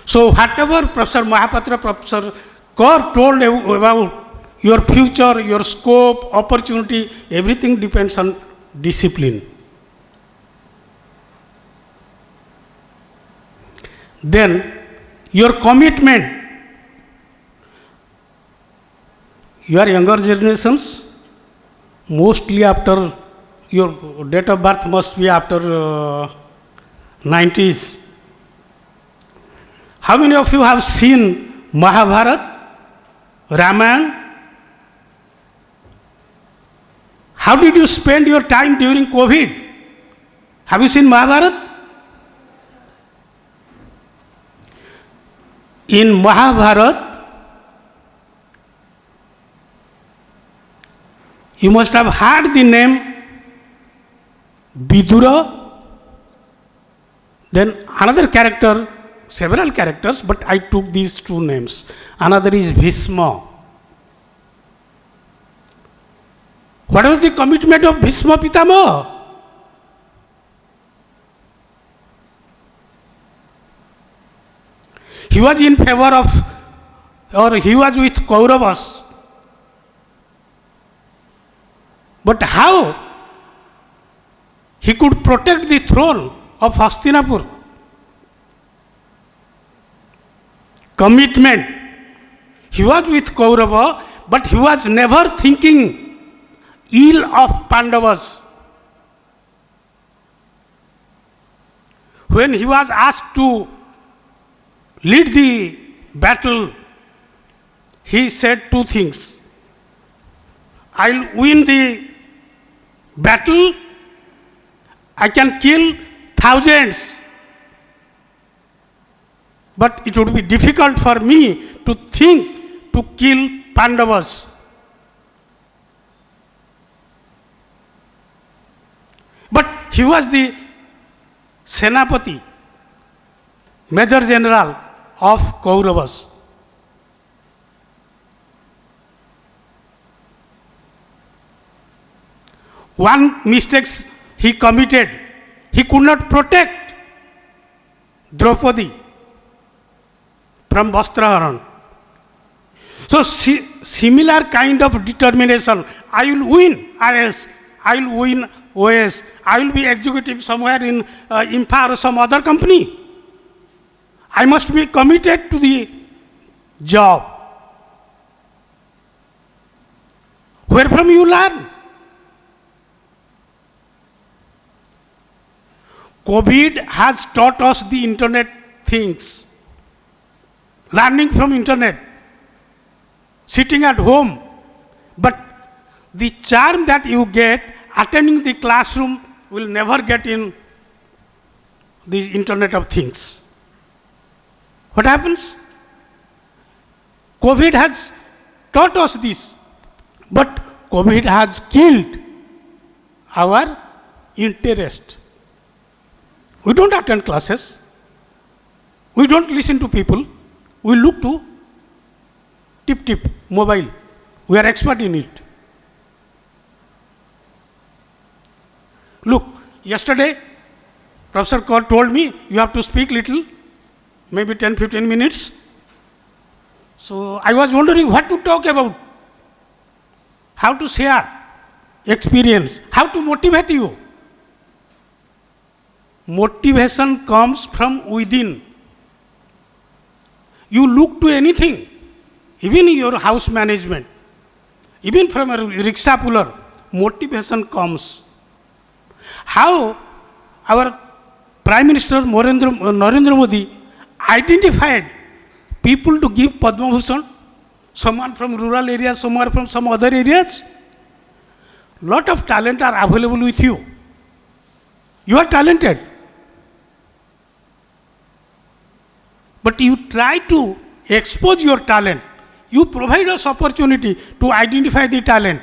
So whatever Professor Mahapatra, Professor Kaur told about your future, your scope, opportunity, everything depends on discipline. Then your commitment. Your younger generations, mostly after your date of birth must be after 90s. How many of you have seen Mahabharata, Ramayana? How did you spend your time during COVID? Have you seen Mahabharata? In Mahabharata, you must have heard the name Vidura, then another character, several characters, but I took these two names. Another is Bhishma. What was the commitment of Bhishma Pitama? He was in favor of, or he was with Kauravas. But how he could protect the throne of Hastinapur? Commitment. He was with Kaurava, but he was never thinking ill of Pandavas. When he was asked to lead the battle, he said two things. I'll win the battle, I can kill thousands, but it would be difficult for me to think to kill Pandavas. But he was the Senapati, Major General of Kauravas. One mistake he committed He could not protect Draupadi from Vastraharan. So similar kind of determination, I will win IS, I will win OS, I will be executive somewhere in Imphal or some other company. I must be committed to the job. Where from you learn? COVID has taught us the internet things. Learning from internet, sitting at home. But the charm that you get attending the classroom will never get in the internet of things. What happens? COVID has taught us this, but COVID has killed our interest. We don't attend classes. We don't listen to people. We look to tip, mobile. We are expert in it. Look, yesterday, Professor Kaur told me, you have to speak little, maybe 10-15 minutes. So I was wondering what to talk about, how to share experience, how to motivate you. Motivation comes from within. You look to anything, even your house management, even from a rickshaw puller, motivation comes. How our Prime Minister Narendra Modi identified people to give Padma Bhushan, someone from rural areas, someone from some other areas. Lot of talent are available with you. You are talented. But you try to expose your talent. You provide us opportunity to identify the talent.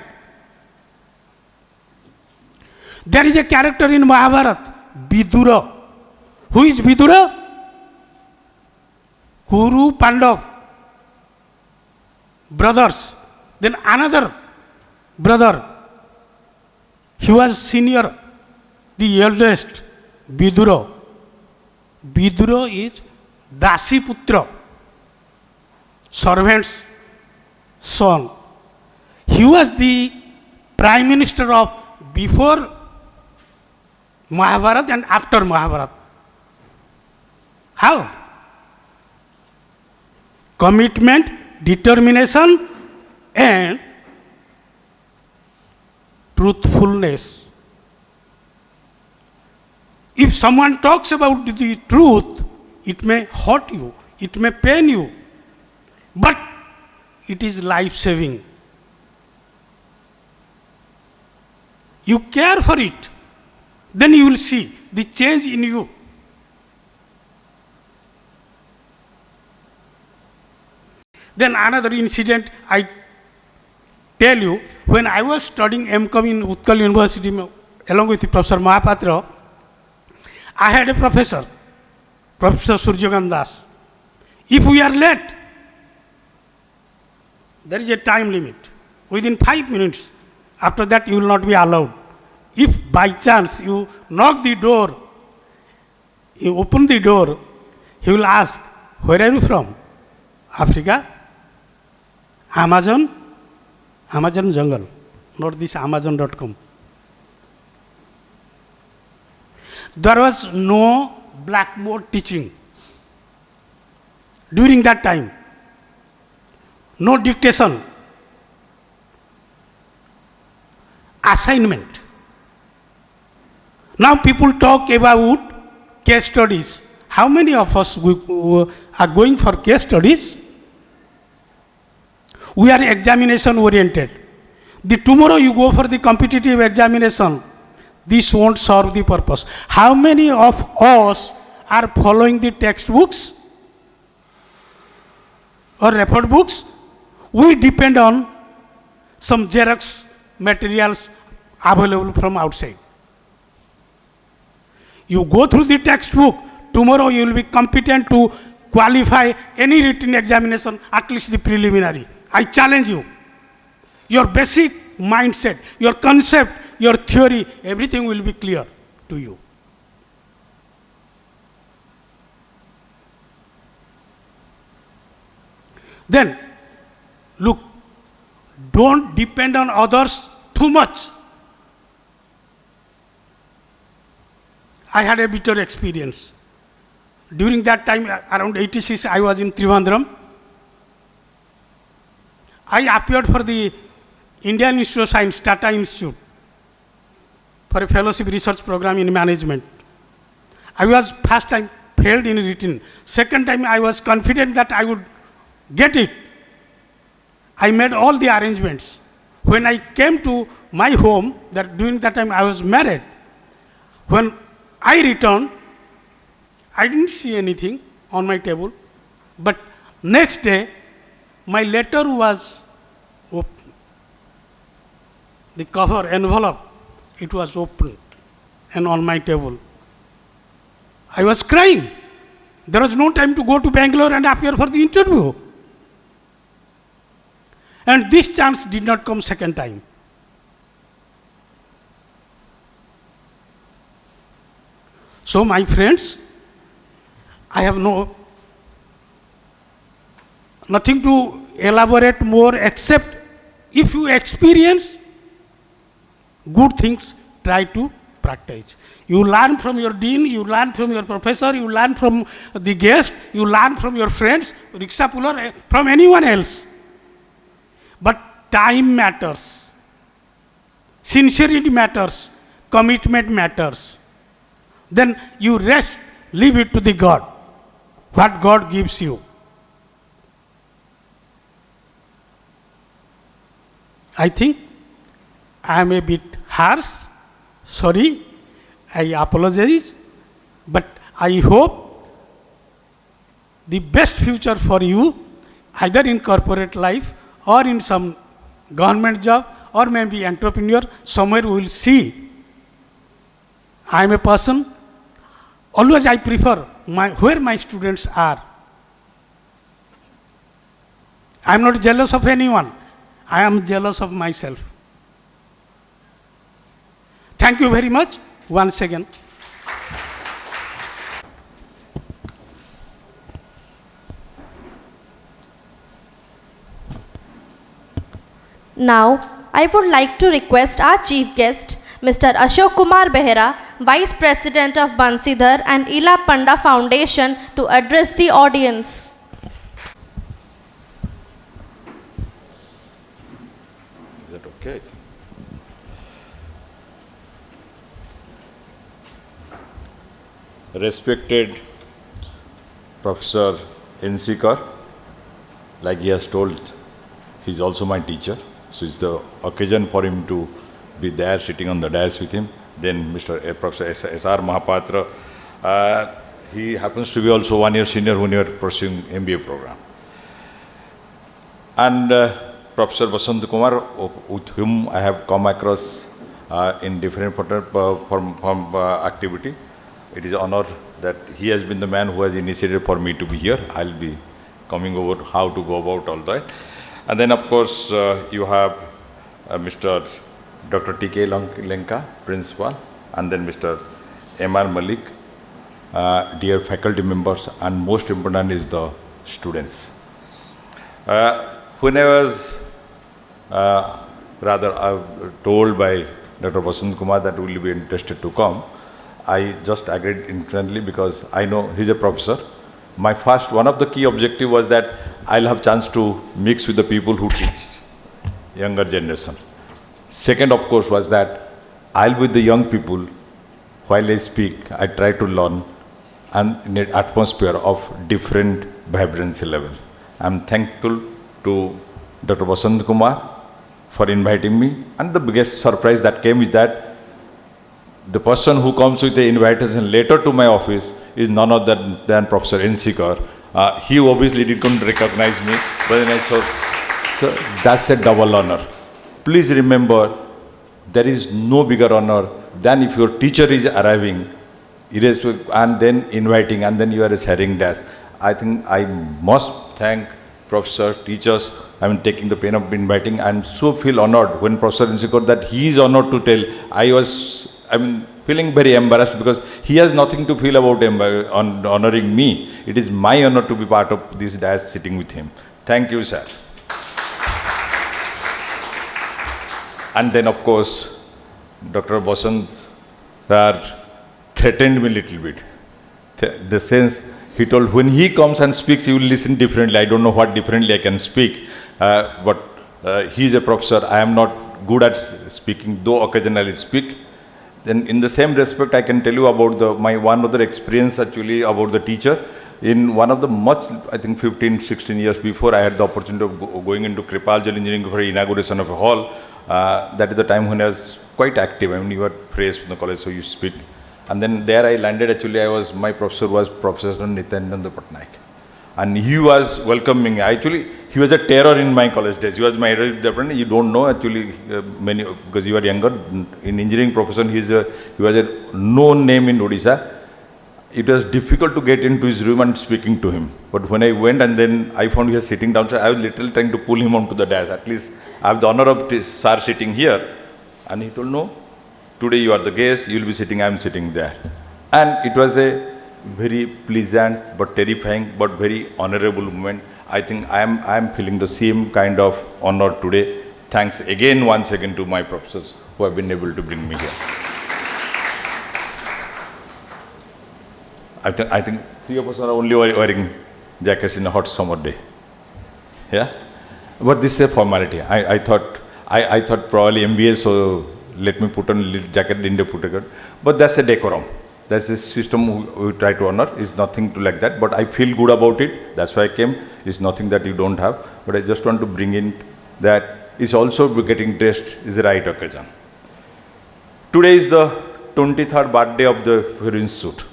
There is a character in Mahabharata, Vidura. Who is Vidura? Kuru Pandav, brothers. Then another brother, he was senior, the eldest, Vidura. Vidura is Dasi Putra, servant's son. He was the prime minister of before Mahabharata and after Mahabharata. How? Commitment, determination, and truthfulness. If someone talks about the truth, it may hurt you, it may pain you, but it is life-saving. You care for it, then you will see the change in you. Then another incident I tell you, when I was studying M.Com in Utkal University along with Professor Mahapatra, I had a professor, Professor Surjagam Das. If we are late, there is a time limit. Within 5 minutes, after that you will not be allowed. If by chance you knock the door, you open the door, he will ask, where are you from? Africa? Amazon jungle, not this Amazon.com. There was no blackboard teaching during that time. No dictation. Assignment. Now people talk about case studies. How many of us are going for case studies? We are examination oriented. Tomorrow you go for the competitive examination. This won't serve the purpose. How many of us are following the textbooks or referred books? We depend on some Xerox materials available from outside. You go through the textbook, tomorrow you will be competent to qualify any written examination, at least the preliminary. I challenge you. Your basic mindset, your concept, your theory, everything will be clear to you. Then, look, don't depend on others too much. I had a bitter experience. During that time, around 86, I was in Trivandrum. I appeared for the Indian Institute of Science, Tata Institute, for a fellowship research program in management. I was first time failed in written. Second time I was confident that I would get it. I made all the arrangements. When I came to my home, that during that time I was married. When I returned, I didn't see anything on my table, but next day my letter was open. The cover envelope, it was open and on my table. I was crying. There was no time to go to Bangalore and appear for the interview. And this chance did not come second time. So my friends, I have nothing to elaborate more except if you experience good things, try to practice. You learn from your dean, you learn from your professor, you learn from the guest, you learn from your friends, rickshaw puller, from anyone else. But time matters, sincerity matters, commitment matters. Then you rest, leave it to the God, what God gives you. I think I am a bit harsh, sorry, I apologize, but I hope the best future for you, either in corporate life or in some government job or maybe entrepreneur, somewhere we will see. I am a person, always I prefer where my students are. I am not jealous of anyone, I am jealous of myself. Thank you very much once again. Now, I would like to request our chief guest, Mr. Ashok Kumar Behera, Vice President of Bansidhar and Ila Panda Foundation, to address the audience. Is that okay? Respected Professor Engg, like he has told, he is also my teacher. So it's the occasion for him to be there sitting on the dais with him. Then Professor S.R. Mahapatra, he happens to be also 1 year senior when you are pursuing MBA program. And Professor Vasant Kumar, with whom I have come across in different activity. It is an honor that he has been the man who has initiated for me to be here. I'll be coming over how to go about all that. And then, of course, you have Mr. Dr. T.K. Lenka, Principal, and then Mr. M.R. Malik, dear faculty members, and most important is the students. When I was told by Dr. Vasant Kumar that will be interested to come, I just agreed instantly because I know he's a professor. My one of the key objective was that I'll have chance to mix with the people who teach younger generation. Second, of course, was that I'll be with the young people. While I speak, I try to learn and in an atmosphere of different vibrancy level. I'm thankful to Dr. Vasant Kumar for inviting me. And the biggest surprise that came is that the person who comes with the invitation letter to my office is none other than Professor Engg. He obviously didn't recognize me, but then I saw, so that's a double honor. Please remember, there is no bigger honor than if your teacher is arriving and then inviting and then you are sharing desk. I think I must thank professor, teachers, taking the pain of inviting. I'm so feel honored when Professor Engg that he is honored to tell. I'm feeling very embarrassed because he has nothing to feel about honoring me. It is my honor to be part of this dais sitting with him. Thank you, sir. And then, of course, Dr. Basant sir threatened me a little bit. The sense, he told, when he comes and speaks, he will listen differently. I don't know what differently I can speak. But he is a professor. I am not good at speaking, though occasionally speak. Then in the same respect, I can tell you about my one other experience actually about the teacher. In one of the I think 15, 16 years before, I had the opportunity of going into Kripal Engineering for inauguration of a hall. That is the time when I was quite active. I mean, you were praised from the college, so you speak. And then there I landed, actually, my professor was Professor Nityananda Patnaik. And he was welcoming. Actually, he was a terror in my college days. He was my department. You don't know, actually, many, because you are younger. In engineering profession, he was a known name in Odisha. It was difficult to get into his room and speaking to him. But when I went and then I found he was sitting down, so I was literally trying to pull him onto the dais. At least I have the honor of sir sitting here. And he told, no, today you are the guest, you will be sitting, I am sitting there. And it was a very pleasant but terrifying but very honorable moment. I think I am feeling the same kind of honor today. Thanks again, once again, to my professors who have been able to bring me here. I think 3 of us are only wearing jackets in a hot summer day. Yeah? But this is a formality. I thought probably MBA, so let me put on a little jacket, in the put. But that's a decorum. That's a system we try to honor. It's nothing to like that. But I feel good about it. That's why I came. It's nothing that you don't have. But I just want to bring in that it's also getting dressed is the right occasion. Today is the 23rd birthday of the institute.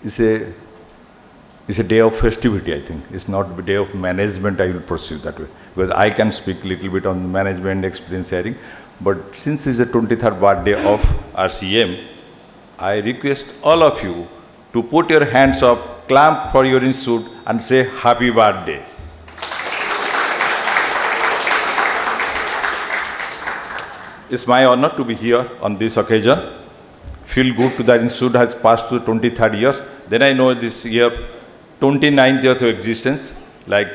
It's a day of festivity, I think. It's not a day of management, I will perceive that way. Because I can speak a little bit on the management experience sharing. But since it's the 23rd birthday of RCM, I request all of you to put your hands up, clap for your institute and say happy birthday. It's my honor to be here on this occasion. Feel good to that institute has passed to the 23rd years. Then I know this year, 29th year of existence, like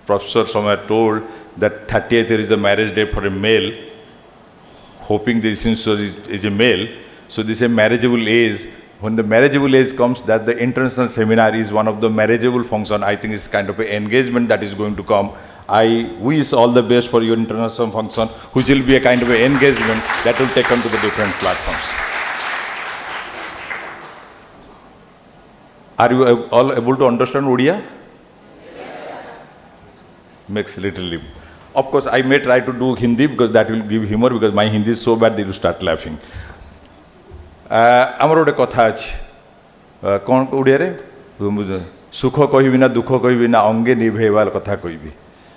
Professor somewhere told that 30th year is the marriage day for a male, hoping this institute is a male. So this is a marriageable age. When the marriageable age comes, that the international seminar is one of the marriageable function. I think it's kind of an engagement that is going to come. I wish all the best for your international function, which will be a kind of an engagement that will take on to the different platforms. Are you all able to understand Odia? Yes. Makes a little leap. Of course, I may try to do Hindi because that will give humor, because my Hindi is so bad they will start laughing. Amar gote kotha achi. Kon Odia re? Sukho kohibi na dukho kohibi na ange nibheival kotha kohibi.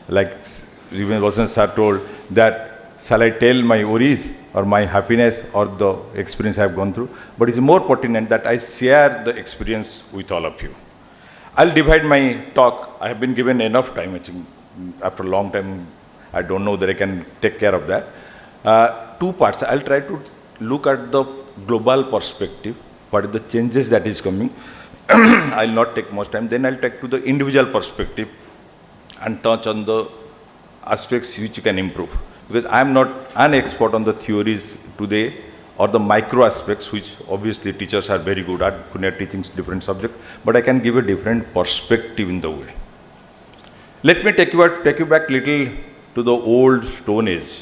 Like Rajdhani sir told that, shall I tell my worries or my happiness or the experience I have gone through? But it's more pertinent that I share the experience with all of you. I'll divide my talk. I have been given enough time. I think after a long time, I don't know that I can take care of that. 2 parts. I'll try to look at the global perspective, what are the changes that is coming. I'll not take much time. Then I'll take to the individual perspective and touch on the aspects which you can improve. Because I am not an expert on the theories today or the micro aspects, which obviously teachers are very good at when they are teaching different subjects, but I can give a different perspective in the way. Let me take you back little to the old Stone Age.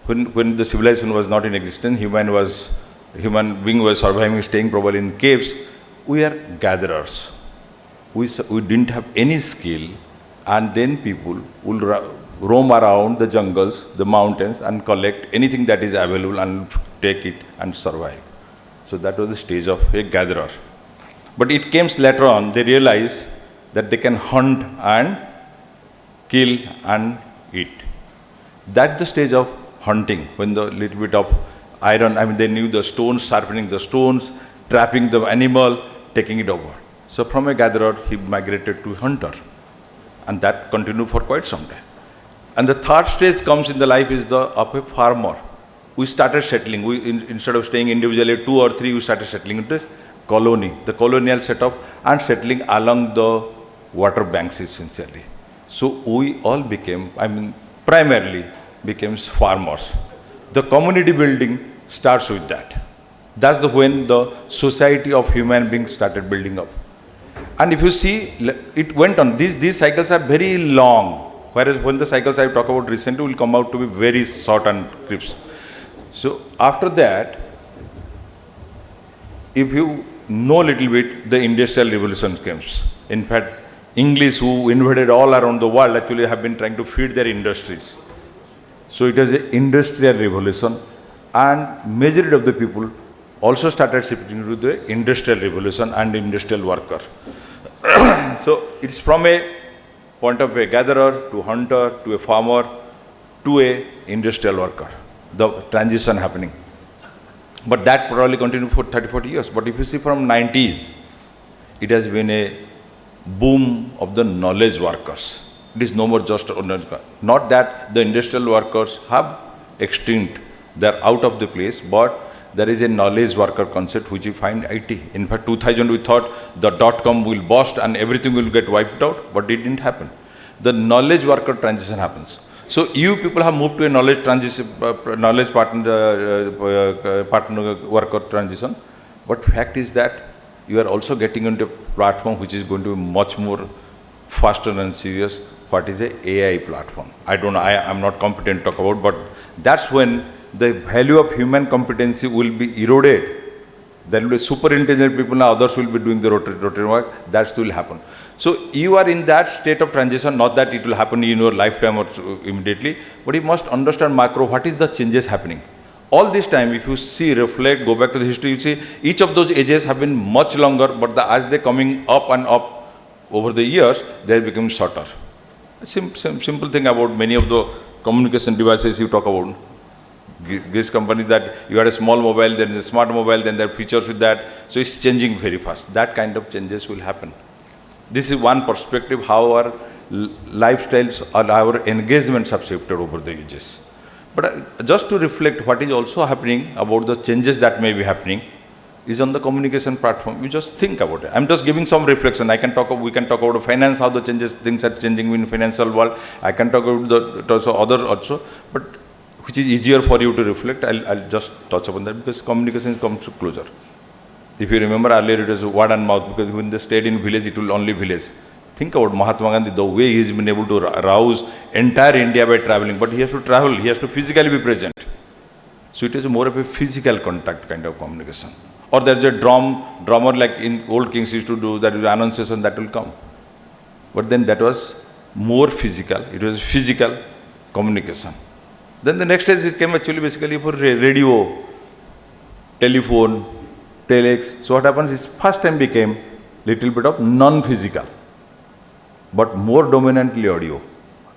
When the civilization was not in existence, human being was surviving, staying probably in caves. We are gatherers. We didn't have any skill, and then people will roam around the jungles, the mountains, and collect anything that is available and take it and survive. So that was the stage of a gatherer. But it came later on, they realized that they can hunt and kill and eat. That's the stage of hunting, when the little bit of iron, they knew the stones, sharpening the stones, trapping the animal, taking it over. So from a gatherer, he migrated to hunter. And that continued for quite some time. And the third stage comes in the life is the of a farmer. We started settling. Instead of staying individually 2 or 3, we started settling into this colony, the colonial setup, and settling along the water banks essentially. So we all became, primarily became farmers. The community building starts with that. That's when the society of human beings started building up. And if you see, it went on. These cycles are very long, whereas when the cycles I talk about recently will come out to be very short and crisp. So after that, if you know a little bit, the Industrial Revolution comes. In fact, English, who invaded all around the world, actually have been trying to feed their industries. So it was an Industrial Revolution, and majority of the people also started shifting to the Industrial Revolution and industrial worker. So it's from a point of a gatherer to hunter to a farmer to a industrial worker, the transition happening. But that probably continued for 30-40 years. But if you see from 90s, it has been a boom of the knowledge workers. It is no more just, not that the industrial workers have extinct, they're out of the place, but there is a knowledge worker concept which you find IT. In fact, 2000 we thought the .com will burst and everything will get wiped out, but it didn't happen. The knowledge worker transition happens. So you people have moved to a knowledge transition, knowledge partner worker transition, but fact is that you are also getting into a platform which is going to be much more faster and serious. What is a AI platform? I don't know, I'm not competent to talk about, but that's when the value of human competency will be eroded. There will be super intelligent people, now others will be doing the rotating work. That will happen. So you are in that state of transition, not that it will happen in your lifetime or immediately, but you must understand macro, what is the changes happening. All this time, if you see, reflect, go back to the history, you see each of those ages have been much longer, but as they're coming up and up over the years, they are becoming shorter. Simple thing about many of the communication devices you talk about. This company that you had a small mobile, then a smart mobile, then there are features with that. So it's changing very fast. That kind of changes will happen. This is one perspective how our lifestyles or our engagements have shifted over the ages. But just to reflect what is also happening about the changes that may be happening is on the communication platform. You just think about it. I'm just giving some reflection. We can talk about finance, how the things are changing in financial world. I can talk about the other also, but which is easier for you to reflect. I'll just touch upon that because communication comes closer. If you remember earlier, it was word and mouth, because when they stayed in village, it will only village. Think about Mahatma Gandhi, the way he's been able to rouse entire India by traveling, but he has to travel, he has to physically be present. So it is more of a physical contact kind of communication. Or there's a drummer like in old kings used to do, that is annunciation that will come. But then that was more physical, it was physical communication. Then the next stage came actually basically for radio, telephone, telex. So what happens is first time became little bit of non-physical, but more dominantly audio.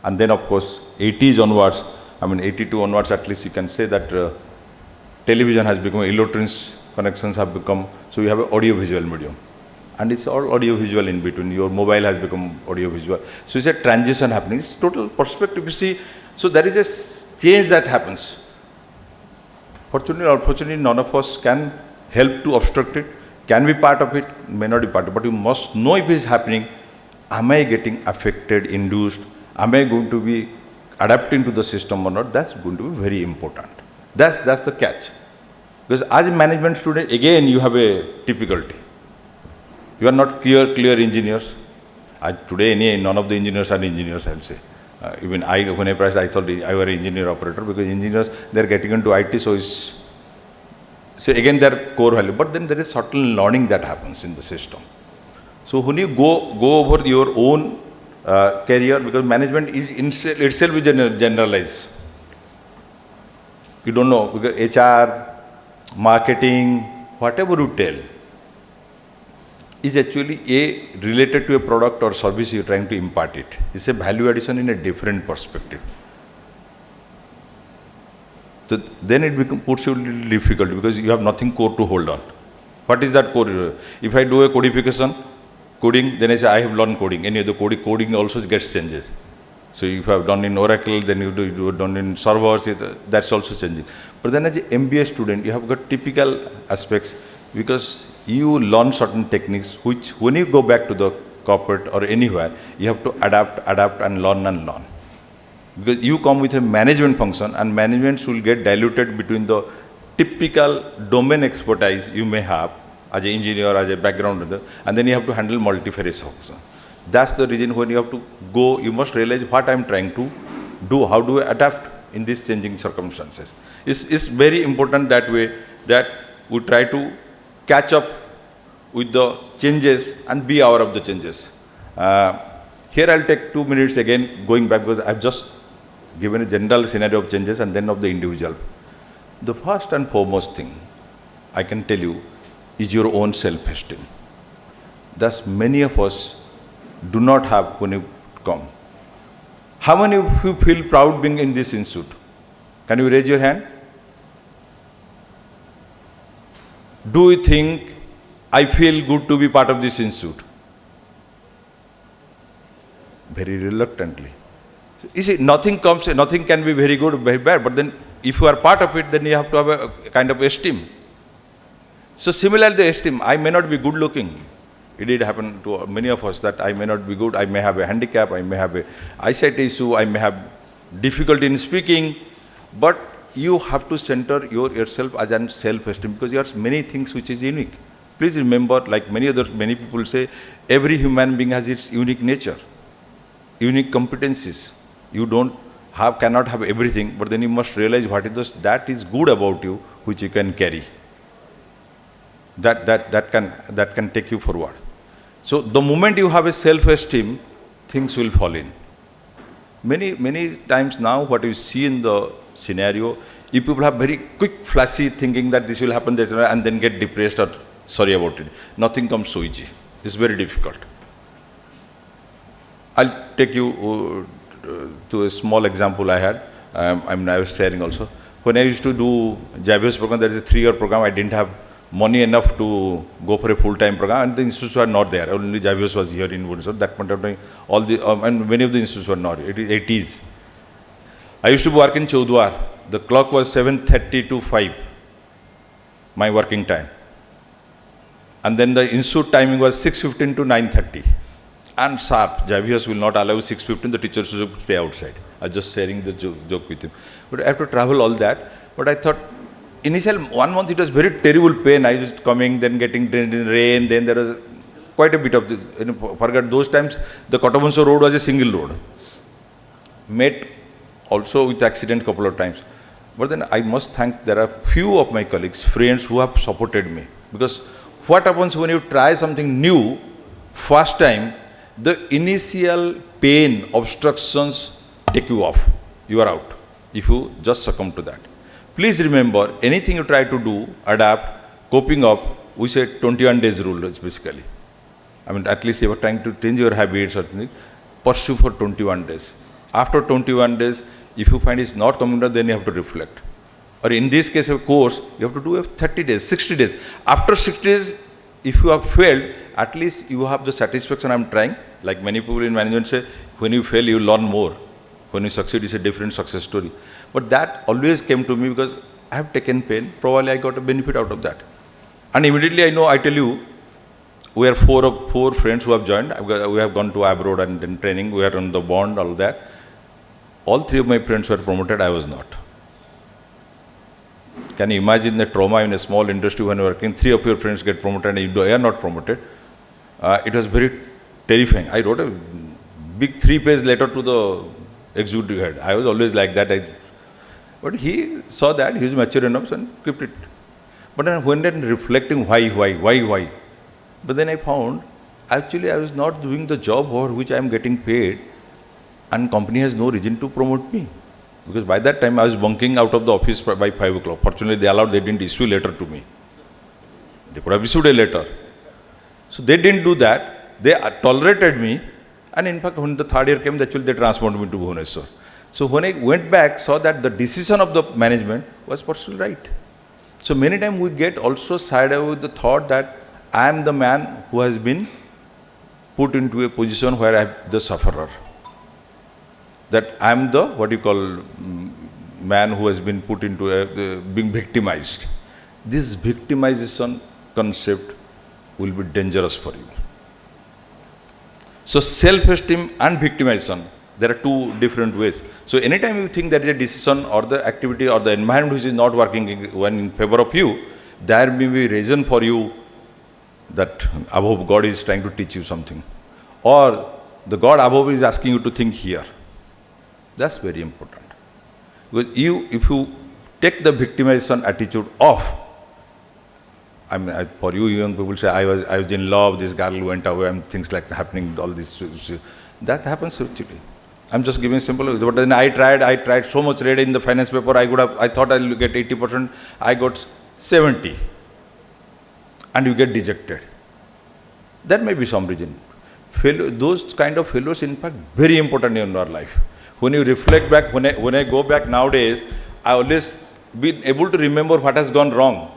And then of course 80s onwards, 82 onwards at least you can say that television has become, electronics connections have become, so you have an audio-visual medium. And it's all audio-visual in between. Your mobile has become audio-visual. So it's a transition happening. It's total perspective, you see. So there is a change that happens. Fortunately or unfortunately, none of us can help to obstruct it, can be part of it, may not be part of it, but you must know if it is happening. Am I getting affected, induced? Am I going to be adapting to the system or not? That's going to be very important. That's the catch. Because as a management student, again you have a difficulty. You are not clear engineers. Today, none of the engineers are engineers, I'll say. Even when I priced, I thought I were an engineer operator, because engineers, they're getting into IT, so again their core value. But then there is subtle learning that happens in the system. So when you go over your own career, because management is itself is generalized. You don't know, because HR, marketing, whatever you tell, is actually related to a product or service you're trying to impart it. It's a value addition in a different perspective. So then it puts you a little difficult, because you have nothing core to hold on. What is that core? If I do a coding, then I say I have learned coding. Any other coding also gets changes. So if you have done in Oracle, then you have done in servers, that's also changing. But then as an MBA student, you have got typical aspects, because you learn certain techniques which when you go back to the corporate or anywhere, you have to adapt and learn. Because you come with a management function, and management will get diluted between the typical domain expertise you may have as an engineer, as a background, and then you have to handle multifarious function. That's the reason when you have to go, you must realize what I'm trying to do, how do I adapt in these changing circumstances. It's very important that way, that we try to catch up with the changes and be aware of the changes. Here I'll take 2 minutes again going back, because I've just given a general scenario of changes and then of the individual. The first and foremost thing I can tell you is your own self-esteem. Thus many of us do not have when you come. How many of you feel proud being in this institute? Can you raise your hand? Do you think I feel good to be part of this institute? Very reluctantly. You see, nothing can be very good or very bad, but then if you are part of it, then you have to have a kind of esteem. So similarly, the esteem, I may not be good looking. It did happen to many of us that I may not be good, I may have a handicap, I may have a eyesight issue, I may have difficulty in speaking, but you have to center yourself as an self-esteem, because you have many things which is unique. Please remember, like many people say, every human being has its unique nature, unique competencies. You cannot have everything, but then you must realize what that is good about you, which you can carry. That can take you forward. So the moment you have a self-esteem, things will fall in. Many times now, what you see in the scenario, if people have very quick, flashy thinking that this will happen, this will, and then get depressed or sorry about it. Nothing comes so easy. It's very difficult. I'll take you to a small example I had. I was sharing also. When I used to do Javius program, there is a 3-year program. I didn't have money enough to go for a full-time program, and the institutes were not there. Only Javius was here in Woodstock. That point of time, and many of the institutes were not. It is 80s. I used to work in Chaudhar. The clock was 7:30 to 5, my working time. And then the institute timing was 6:15 to 9:30. And sharp, Javius will not allow 6:15, the teachers should stay outside. I was just sharing the joke with him. But I have to travel all that. But I thought, initial 1 month it was very terrible pain. I was coming, then getting drenched in rain, then there was quite a bit of, forget those times, the Kottabunsho road was a single road. Met also with accident couple of times. But then I must thank, there are few of my colleagues, friends who have supported me. Because what happens when you try something new, first time, the initial pain, obstructions take you off. You are out if you just succumb to that. Please remember, anything you try to do, adapt, coping up, we say 21 days rule basically. I mean, at least you are trying to change your habits or something, pursue for 21 days. After 21 days, if you find it's not coming down, then you have to reflect. Or in this case of course, you have to do 30 days, 60 days. After 60 days, if you have failed, at least you have the satisfaction I'm trying. Like many people in management say, when you fail, you learn more. When you succeed, it's a different success story. But that always came to me because I have taken pain. Probably I got a benefit out of that. And immediately I tell you, we are four friends who have joined. We have gone to abroad and then training. We are on the bond, all that. All 3 of my friends were promoted. I was not. Can you imagine the trauma in a small industry when you're working? 3 of your friends get promoted and you are not promoted. It was very terrifying. I wrote a big 3-page letter to the executive head. I was always like that. But he saw that, he was mature enough and kept it. But then when then reflecting why? But then I found, actually I was not doing the job for which I am getting paid, and company has no reason to promote me. Because by that time I was bunking out of the office by 5 o'clock. Fortunately they didn't issue a letter to me. They could have issued a letter. So they didn't do that. They tolerated me. And in fact, when the 3rd year came, actually they transferred me to Bhubaneswar. So when I went back, saw that the decision of the management was personally right. So many times we get also side away with the thought that I am the man who has been put into a position where I am the sufferer. That I am the, man who has been put into being victimized. This victimization concept will be dangerous for you. So self-esteem and victimization, there are two different ways. So anytime you think there is a decision or the activity or the environment which is not working when in favor of you, there may be reason for you that above God is trying to teach you something. Or the God above is asking you to think here. That's very important. Because if you take the victimization attitude off, I mean, for you young people say, I was in love, this girl went away, and things like happening, all this. That happens actually. I'm just giving simple, but then I tried so much read in the finance paper, I thought I'll get 80%, I got 70. And you get dejected. That may be some reason. Those kind of failures, in fact, very important in your life. When you reflect back, when I go back nowadays, I always been able to remember what has gone wrong.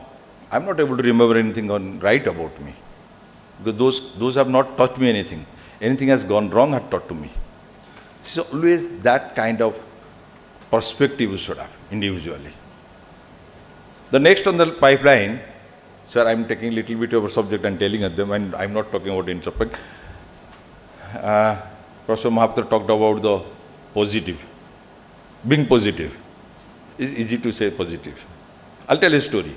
I'm not able to remember anything gone right about me. Because those have not taught me anything. Anything has gone wrong had taught to me. So always that kind of perspective you should have individually. The next on the pipeline, sir, I'm taking a little bit of a subject and telling at them, and I'm not talking about introspect. Professor Mahapatra talked about the positive, being positive. It's easy to say positive. I'll tell you a story.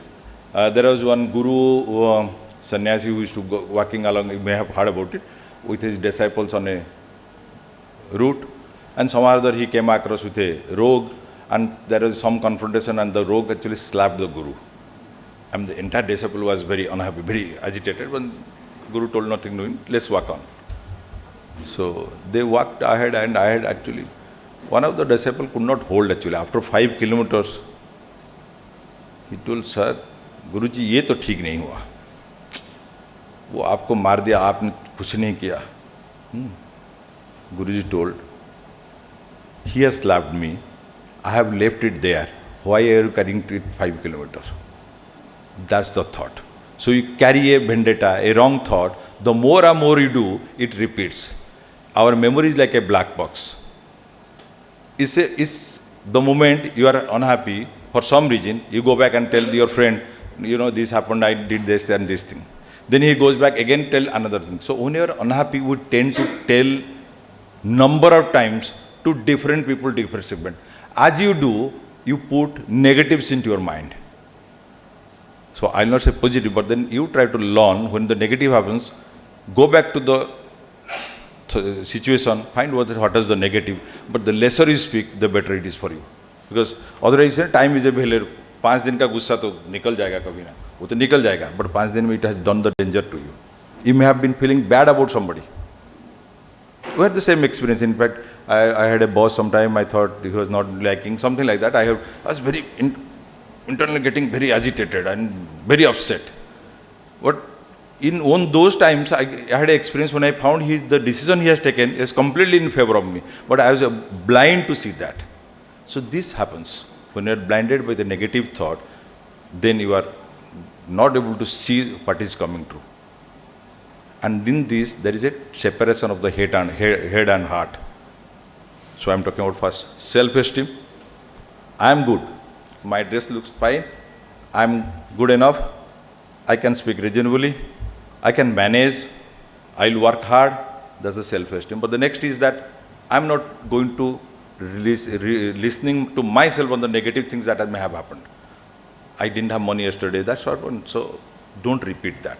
There was one guru, sannyasi, who used to go walking along, you may have heard about it, with his disciples on a route, and somehow or other he came across with a rogue, and there was some confrontation, and the rogue actually slapped the guru. And the entire disciple was very unhappy, very agitated, but Guru told nothing doing, let's walk on. So they walked ahead, and I had actually, one of the disciples could not hold actually. After 5 kilometers, he told, sir, Guruji, ये तो ठीक नहीं हुआ. वो आपको मार दिया, आपने कुछ नहीं किया. Guruji told, he has slapped me. I have left it there. Why are you carrying it 5 kilometers? That's the thought. So you carry a vendetta, a wrong thought. The more and more you do, it repeats. Our memory is like a black box. Is the moment you are unhappy, for some reason, you go back and tell your friend, you know, this happened, I did this and this thing. Then he goes back again, tell another thing. So when you are unhappy, we tend to tell number of times to different people, different segment. As you do, you put negatives into your mind. So I'll not say positive, but then you try to learn when the negative happens, go back to the situation, find what is the negative, but the lesser you speak, the better it is for you. Because otherwise, time is a failure. 5 दिन का गुस्सा तो निकल जाएगा कभी ना, वो तो निकल जाएगा, but 5 दिन में it has done the danger to you. You may have been feeling bad about somebody. We had the same experience. In fact, I had a boss sometime, I thought he was not liking, something like that. I was very internally getting very agitated and very upset. But in those times, I had an experience when I found the decision he has taken is completely in favor of me. But I was blind to see that. So this happens. When you are blinded by the negative thought, then you are not able to see what is coming true. And in this, there is a separation of the head and heart. So I am talking about first self-esteem. I am good. My dress looks fine. I am good enough. I can speak reasonably. I can manage. I will work hard. That's the self-esteem. But the next is that I am not going to listening to myself on the negative things that may have happened. I didn't have money yesterday. That's what happened. So don't repeat that.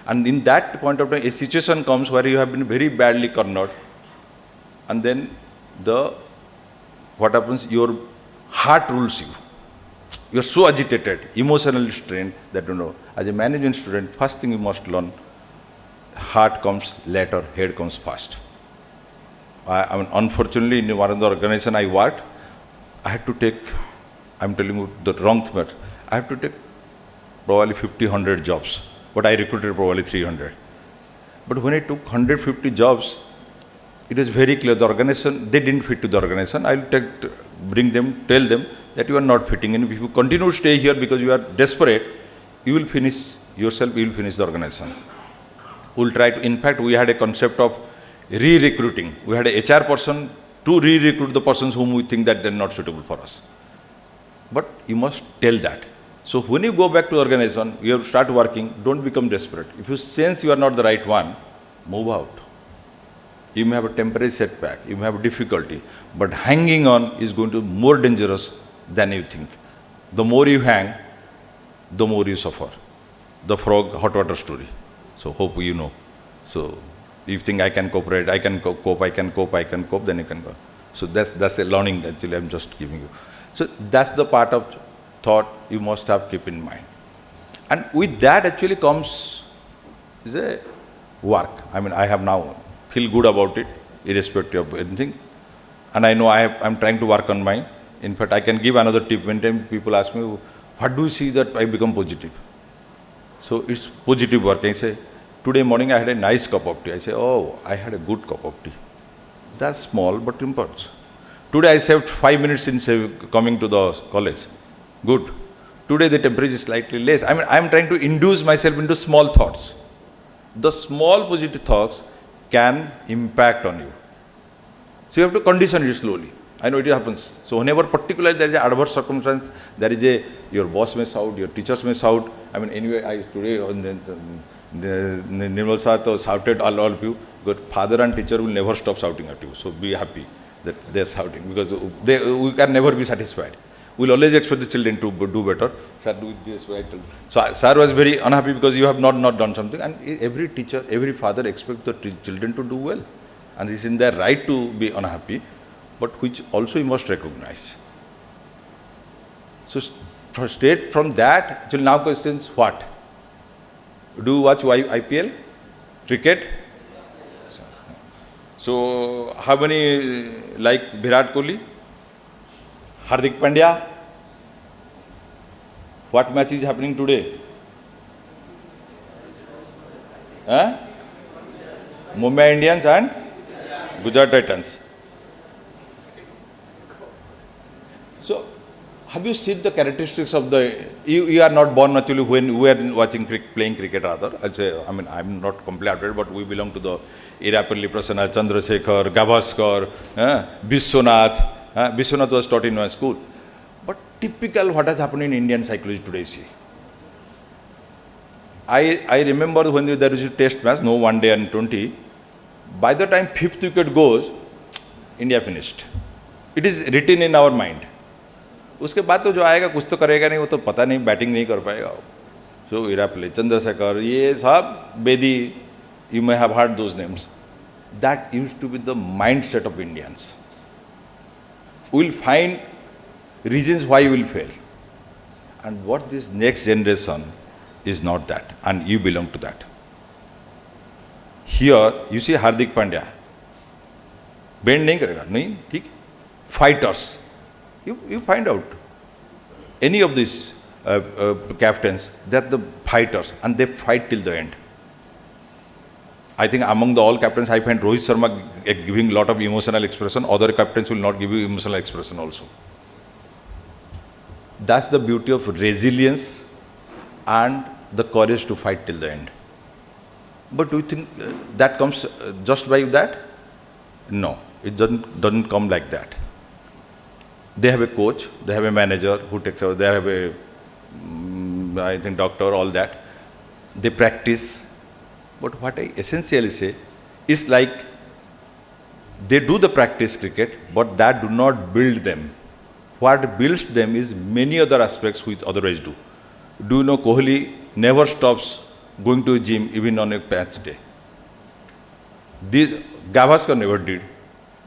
And in that point of time, a situation comes where you have been very badly cornered, and then what happens? Your heart rules you. You are so agitated, emotionally strained that as a management student, first thing you must learn, heart comes later, head comes first. I mean, unfortunately, in one of the organization I worked, I had to take, I'm telling you the wrong thing, I have to take probably 50, 100 jobs, but I recruited probably 300. But when I took 150 jobs, it is very clear the organization, they didn't fit to the organization. I'll bring them, tell them that you are not fitting in. If you continue to stay here because you are desperate, you will finish yourself, you will finish the organization. We'll try to, in fact, we had a concept of re-recruiting. We had a HR person to re-recruit the persons whom we think that they're not suitable for us. But you must tell that. So when you go back to the organization, you have to start working, don't become desperate. If you sense you are not the right one, move out. You may have a temporary setback, you may have difficulty, but hanging on is going to be more dangerous than you think. The more you hang, the more you suffer. The frog hot water story. So hope you know. So if you think I can cooperate, I can cope, then you can go. So that's the learning actually I'm just giving you. So that's the part of thought you must have keep in mind. And with that actually comes is a work. I mean, I have now feel good about it, irrespective of anything. And I know I'm trying to work on mine. In fact, I can give another tip. When time people ask me, what do you see that I become positive? So it's positive work. I say, today morning I had a nice cup of tea. I say, oh, I had a good cup of tea. That's small but important. Today I saved 5 minutes in coming to the college. Good. Today the temperature is slightly less. I mean, I'm trying to induce myself into small thoughts. The small positive thoughts can impact on you. So you have to condition it slowly. I know it happens. So whenever particularly there is an adverse circumstance, there is your boss may shout, your teachers may shout. I mean, anyway, today on the Nirmal sir shouted all of you. But father and teacher will never stop shouting at you. So be happy that they are shouting, because we can never be satisfied. We will always expect the children to do better. Sir, do this right. So sir was very unhappy because you have not done something. And every teacher, every father expects the children to do well. And it's in their right to be unhappy, but which also you must recognize. So straight from that, till now questions, what? Do you watch IPL? Cricket? So how many like Virat Kohli? Hardik Pandya? What match is happening today? Mumbai Indians and Gujarat Titans. So, have you seen the characteristics of the? You are not born naturally when we are watching playing cricket rather. I mean, I'm not completely updated, but we belong to the era Pirli Prasanna, Chandrasekhar, Gavaskar, Vishwanath. Vishwanath was taught in my school. But typical what has happened in Indian psychology today, see. I remember when there was a test match, no 1 day and 20. By the time 5th wicket goes, India finished. It is written in our mind. उसके बाद तो जो आएगा कुछ तो करेगा नहीं, वो तो पता नहीं, बैटिंग नहीं कर पाएगा. So विराट कोहली, चंद्रशेखर, ये सब Bedi, you may have heard those names. That used to be the mindset of Indians. We will find reasons why you will fail. And what this next generation is not that, and you belong to that. Here you see Hardik Pandya. Bend नहीं करेगा, नहीं, ठीक. Fighters. You find out any of these captains, they're the fighters and they fight till the end. I think among the all captains, I find Rohit Sharma giving a lot of emotional expression. Other captains will not give you emotional expression also. That's the beauty of resilience and the courage to fight till the end. But do you think that comes just by that? No, it doesn't come like that. They have a coach, they have a manager who takes over, they have a, I think, doctor, all that. They practice. But what I essentially say is like, they do the practice cricket, but that do not build them. What builds them is many other aspects which otherwise do. Do you know Kohli never stops going to a gym even on a patch day? This Gavaskar never did.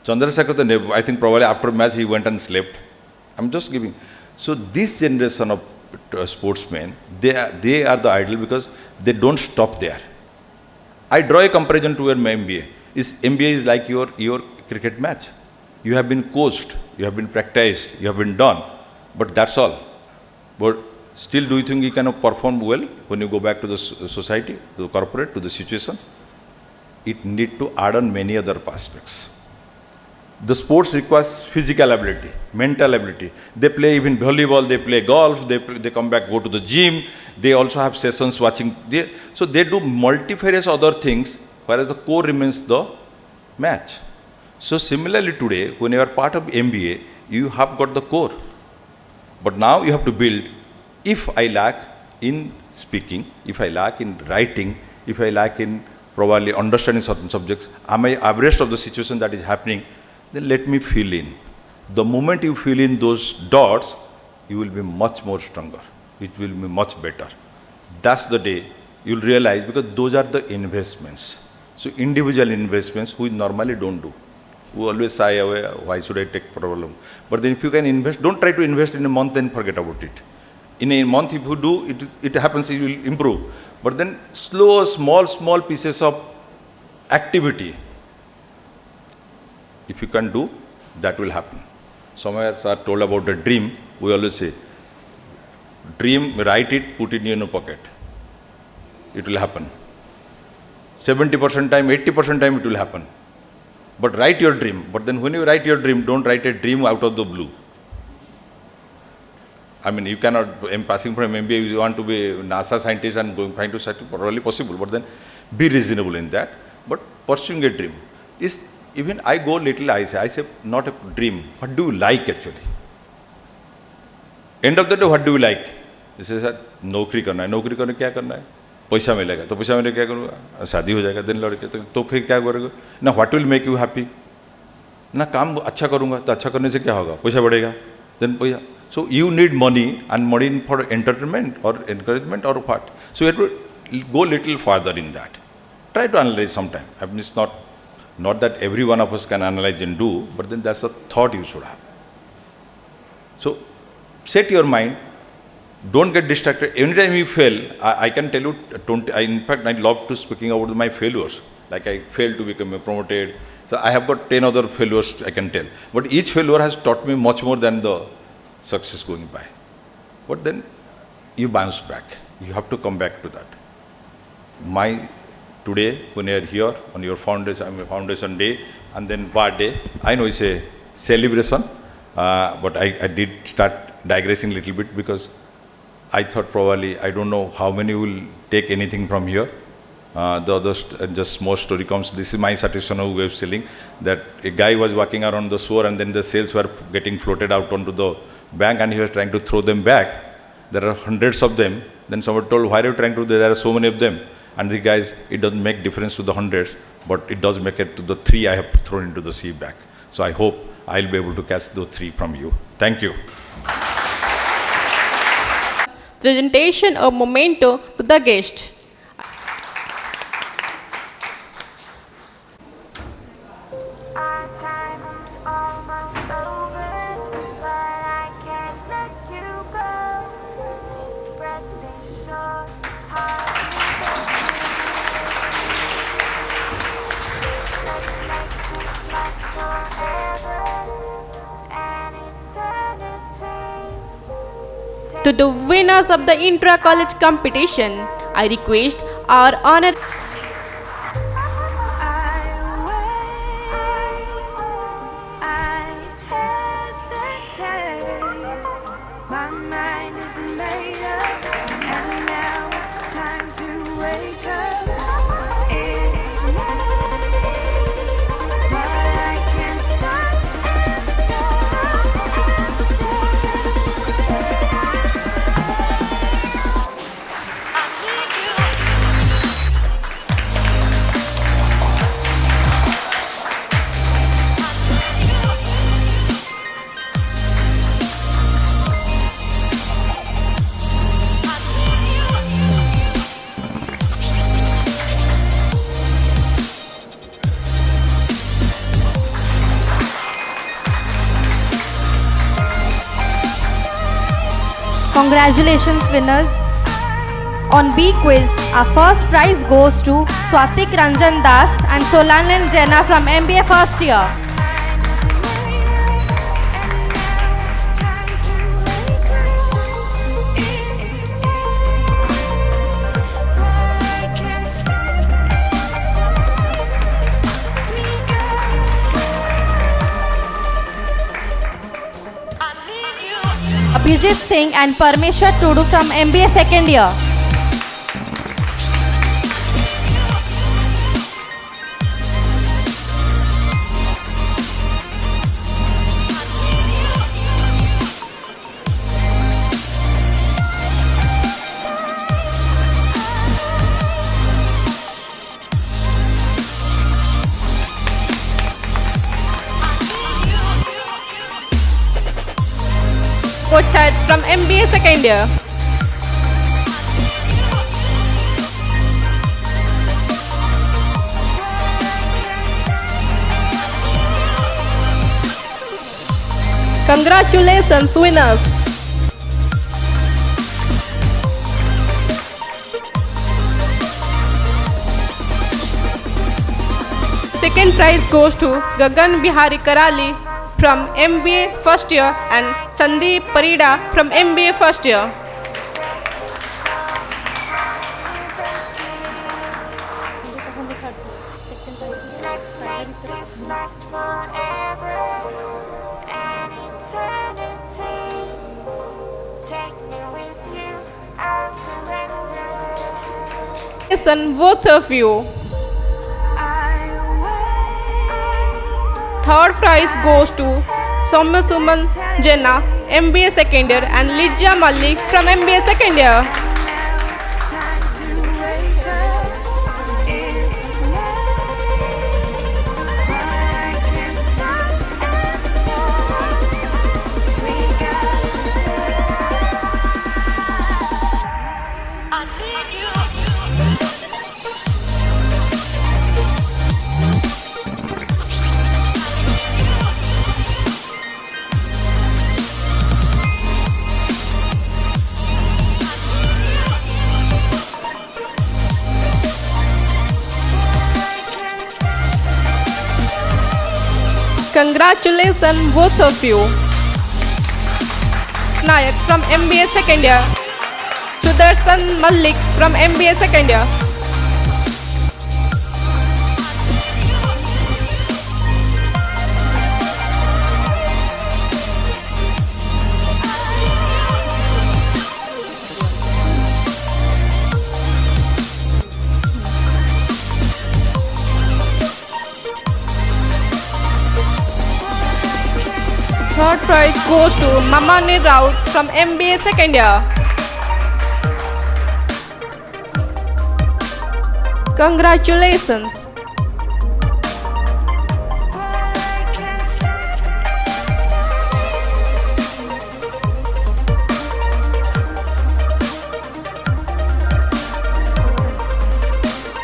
Chandrasekhar, I think probably after match he went and slept. I'm just giving. So this generation of sportsmen, they are the ideal because they don't stop there. I draw a comparison to your MBA. MBA is like your cricket match. You have been coached, you have been practiced, you have been done, but that's all. But still, do you think you can perform well when you go back to the society, to the corporate, to the situations? It need to add on many other aspects. The sports requires physical ability, mental ability. They play even volleyball, they play golf, they come back, go to the gym. They also have sessions watching. So they do multifarious other things, whereas the core remains the match. So similarly today, when you are part of MBA, you have got the core. But now you have to build, if I lack in speaking, if I lack in writing, if I lack in probably understanding certain subjects. Am I abreast of the situation that is happening? Then let me fill in. The moment you fill in those dots, you will be much more stronger. It will be much better. That's the day you'll realize, because those are the investments. So individual investments we normally don't do. We always shy away, why should I take problem? But then if you can invest, don't try to invest in a month and forget about it. In a month if you do, it happens, you will improve. But then slow, small pieces of activity, if you can do, that will happen. Somewhere are told about a dream, we always say, dream, write it, put it in your pocket. It will happen. 70% time, 80% time it will happen. But write your dream. But then when you write your dream, don't write a dream out of the blue. I mean, you cannot, passing from MBA, you want to be a NASA scientist and going trying to settle, probably possible. But then be reasonable in that. But pursuing a dream is, even I go little, I say not a dream. What do you like actually? End of the day, what do you like? He says, नौकरी करना है. नौकरी करने क्या करना है? पैसा मिलेगा. तो पैसा मिलेगा क्या करूँगा? शादी हो जाएगा. दिन लड़के तो फिर क्या करोगे? ना what will make you happy? ना काम अच्छा करूँगा. तो अच्छा करने से क्या होगा? पैसा बढ़ेगा. Then पैसा. So you need money, and money for entertainment or encouragement or what? So you have to go little farther in that. Try to analyze sometime. I mean, it's not that every one of us can analyze and do, but then that's a thought you should have. So set your mind. Don't get distracted. Anytime you fail, I can tell you, in fact, I love to speaking about my failures. Like I failed to become promoted. So I have got 10 other failures I can tell. But each failure has taught me much more than the success going by. But then you bounce back. You have to come back to that. Today, when you are here on your foundation day, and then bar day, I know it's a celebration, but I did start digressing a little bit, because I thought probably, I don't know how many will take anything from here. The others, just small story comes. This is my satisfaction of web selling, that a guy was walking around the shore, and then the sales were getting floated out onto the bank, and he was trying to throw them back. There are hundreds of them. Then someone told, why are you trying to, there are so many of them. And the guys, it doesn't make difference to the hundreds, but it does make it to the 3 I have thrown into the sea back. So I hope I'll be able to catch those 3 from you. Thank you. Presentation of memento to the guest. Our time is almost over, but I can't let you go. Breath is short, heart is let's make this last forever, an eternity. To the winners of the intra-college competition, I request our honor. My mind is made up, and now it's time to wake up. It's late, but I can't stop. Congratulations, winners. On B quiz, our first prize goes to Swatik Ranjan Das and Solanil Jena from MBA first year. Abhijit Singh and Parmeshwar Tudu from MBA second year. MBA second year. Congratulations, winners! Second prize goes to Gagan Bihari Karali from MBA first year and Sandeep Parida from MBA first year. Listen, both of you. Third prize goes to Soumya Suman Jena, MBA second year, and Lijja Malik from MBA second year. Congratulations, both of you. Nayak from MBA second year, Sudarshan Malik from MBA second year. Third prize goes to Mamani Raut from MBA second year. Congratulations.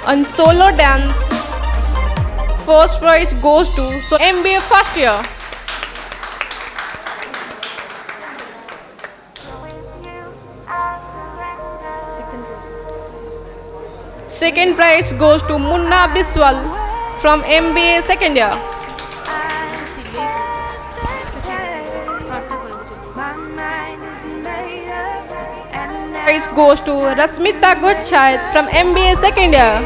On solo dance, first prize goes to MBA first year. Second prize goes to Munna Biswal from MBA second year. Prize goes to Rasmita Gochait from MBA second year.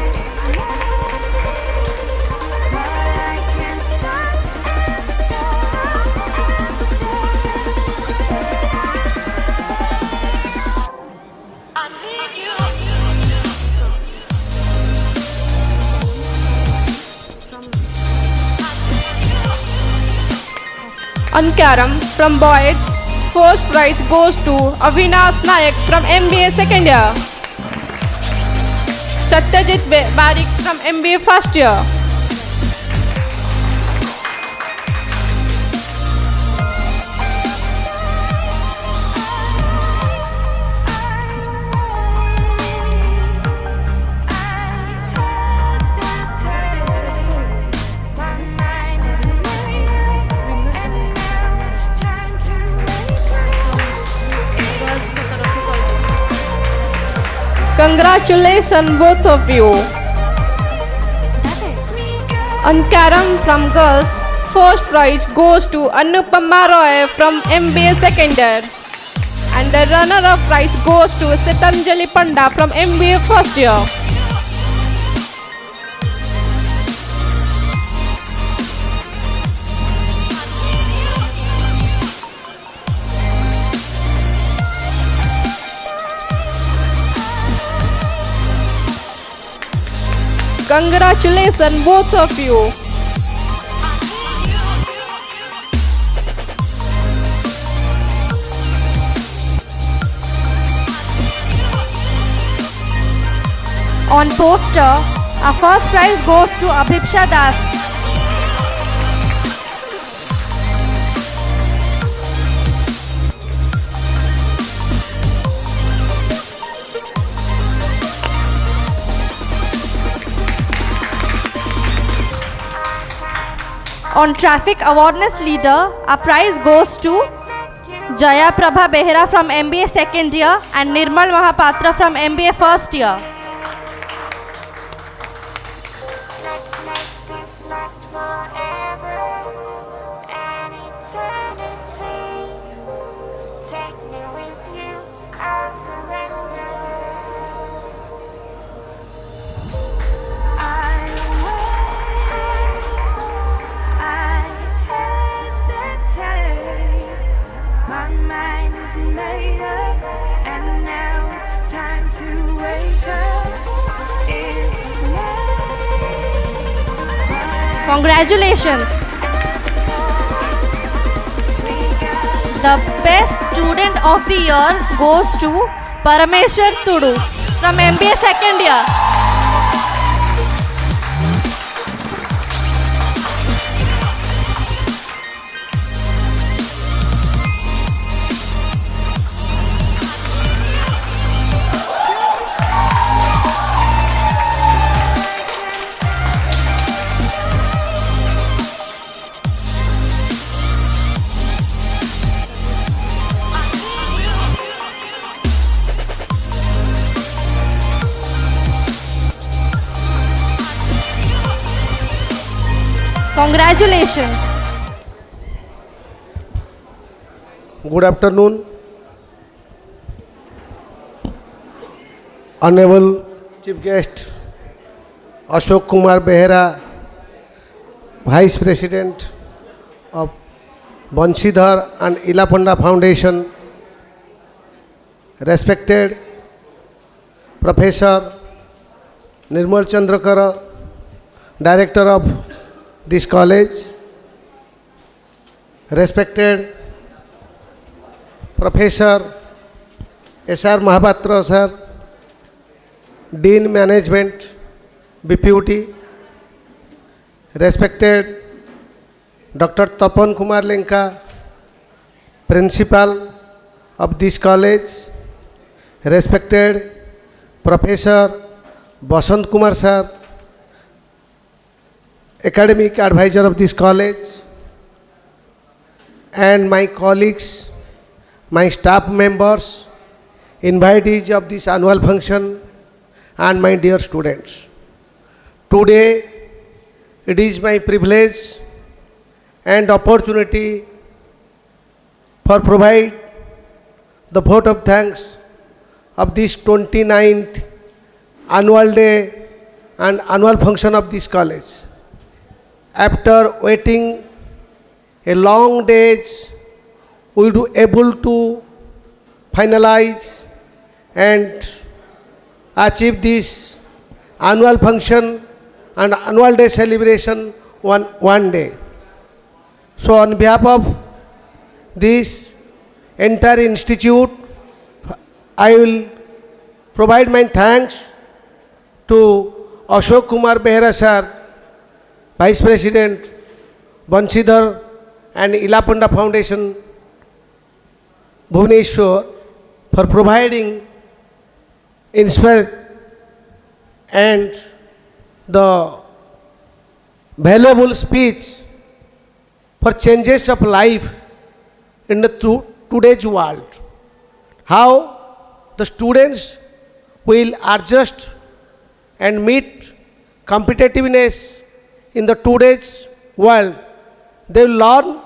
On Carom from boys, first prize goes to Avinash Nayak from MBA second year. Satyajit Barik from MBA first year. Congratulations, both of you. On Carom from girls, first prize goes to Anupama Roy from MBA second year. And the runner-up prize goes to Sitanjali Panda from MBA first year. Congratulations, both of you. On poster, our first prize goes to Abhipsha Das. On traffic awareness leader, a prize goes to Jaya Prabha Behera from MBA second year and Nirmal Mahapatra from MBA first year. Let's make this last forever and eternity. Take me with you, I'll surrender. I wait, I hesitate. My mind is made up, and now it's time to wake up. It's late. Congratulations. The best student of the year goes to Parameshwar Tudu from MBA second year. Congratulations. Good afternoon, Honorable Chief Guest Ashok Kumar Behera, Vice President of Banshidhar and Ilapanda Foundation, respected Professor Nirmal Chandrakara, Director of this college, respected Professor S.R. Mahapatra sir, Dean Management, BPUT, respected Dr. Tapan Kumar Lenka, Principal of this college, respected Professor Basant Kumar sir, Academic Advisor of this college, and my colleagues, my staff members, invitees of this annual function, and my dear students. Today, it is my privilege and opportunity for provide the vote of thanks of this 29th annual day and annual function of this college. After waiting a long days, we will be able to finalize and achieve this annual function and annual day celebration one day. So on behalf of this entire institute, I will provide my thanks to Ashok Kumar Behera sir, Vice President, Banshidhar and Ilapanda Foundation, Bhubaneswar, for providing inspire and the valuable speech for changes of life in the today's world. How the students will adjust and meet competitiveness in the today's world. They will learn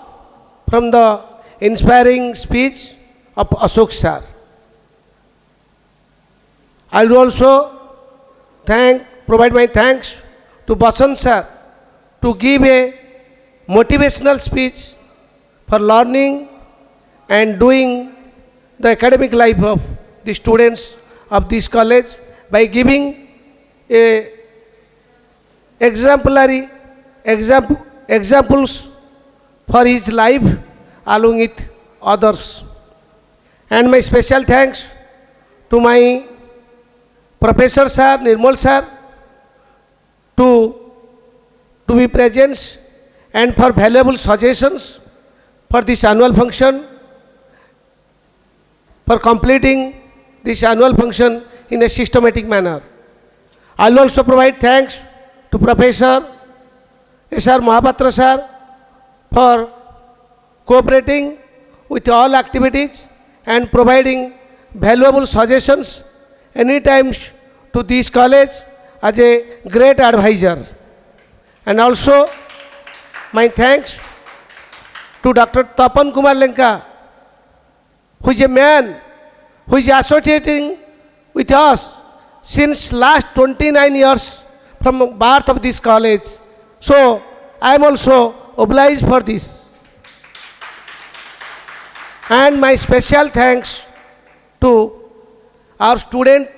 from the inspiring speech of Ashok sir. I will also provide my thanks to Basant sir to give a motivational speech for learning and doing the academic life of the students of this college by giving a exemplary examples for his life along with others. And my special thanks to my Professor sir, Nirmal sir, to be present and for valuable suggestions for this annual function, for completing this annual function in a systematic manner. I will also provide thanks to Professor S.R. Mahapatra sir for cooperating with all activities and providing valuable suggestions anytime to this college as a great advisor. And also my thanks to Dr. Tapan Kumar Lenka, who is a man who is associating with us since last 29 years from birth of this college. So I am also obliged for this. And my special thanks to our student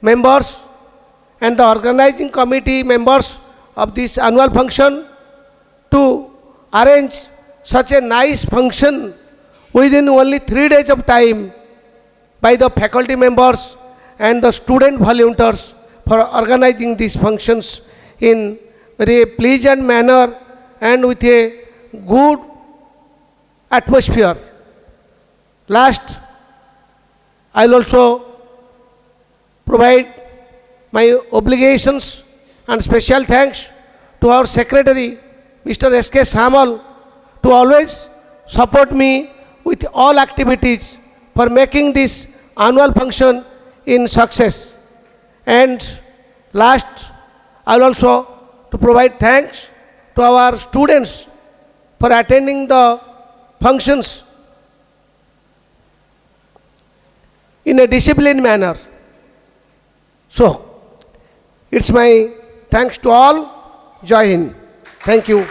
members and the organizing committee members of this annual function to arrange such a nice function within only 3 days of time by the faculty members and the student volunteers for organizing these functions in very pleasant manner and with a good atmosphere. Last, I will also provide my obligations and special thanks to our secretary, Mr. S.K. Samal, to always support me with all activities for making this annual function in success. And last, I will also to provide thanks to our students for attending the functions in a disciplined manner. So, it's my thanks to all. Jai Hind. Thank you.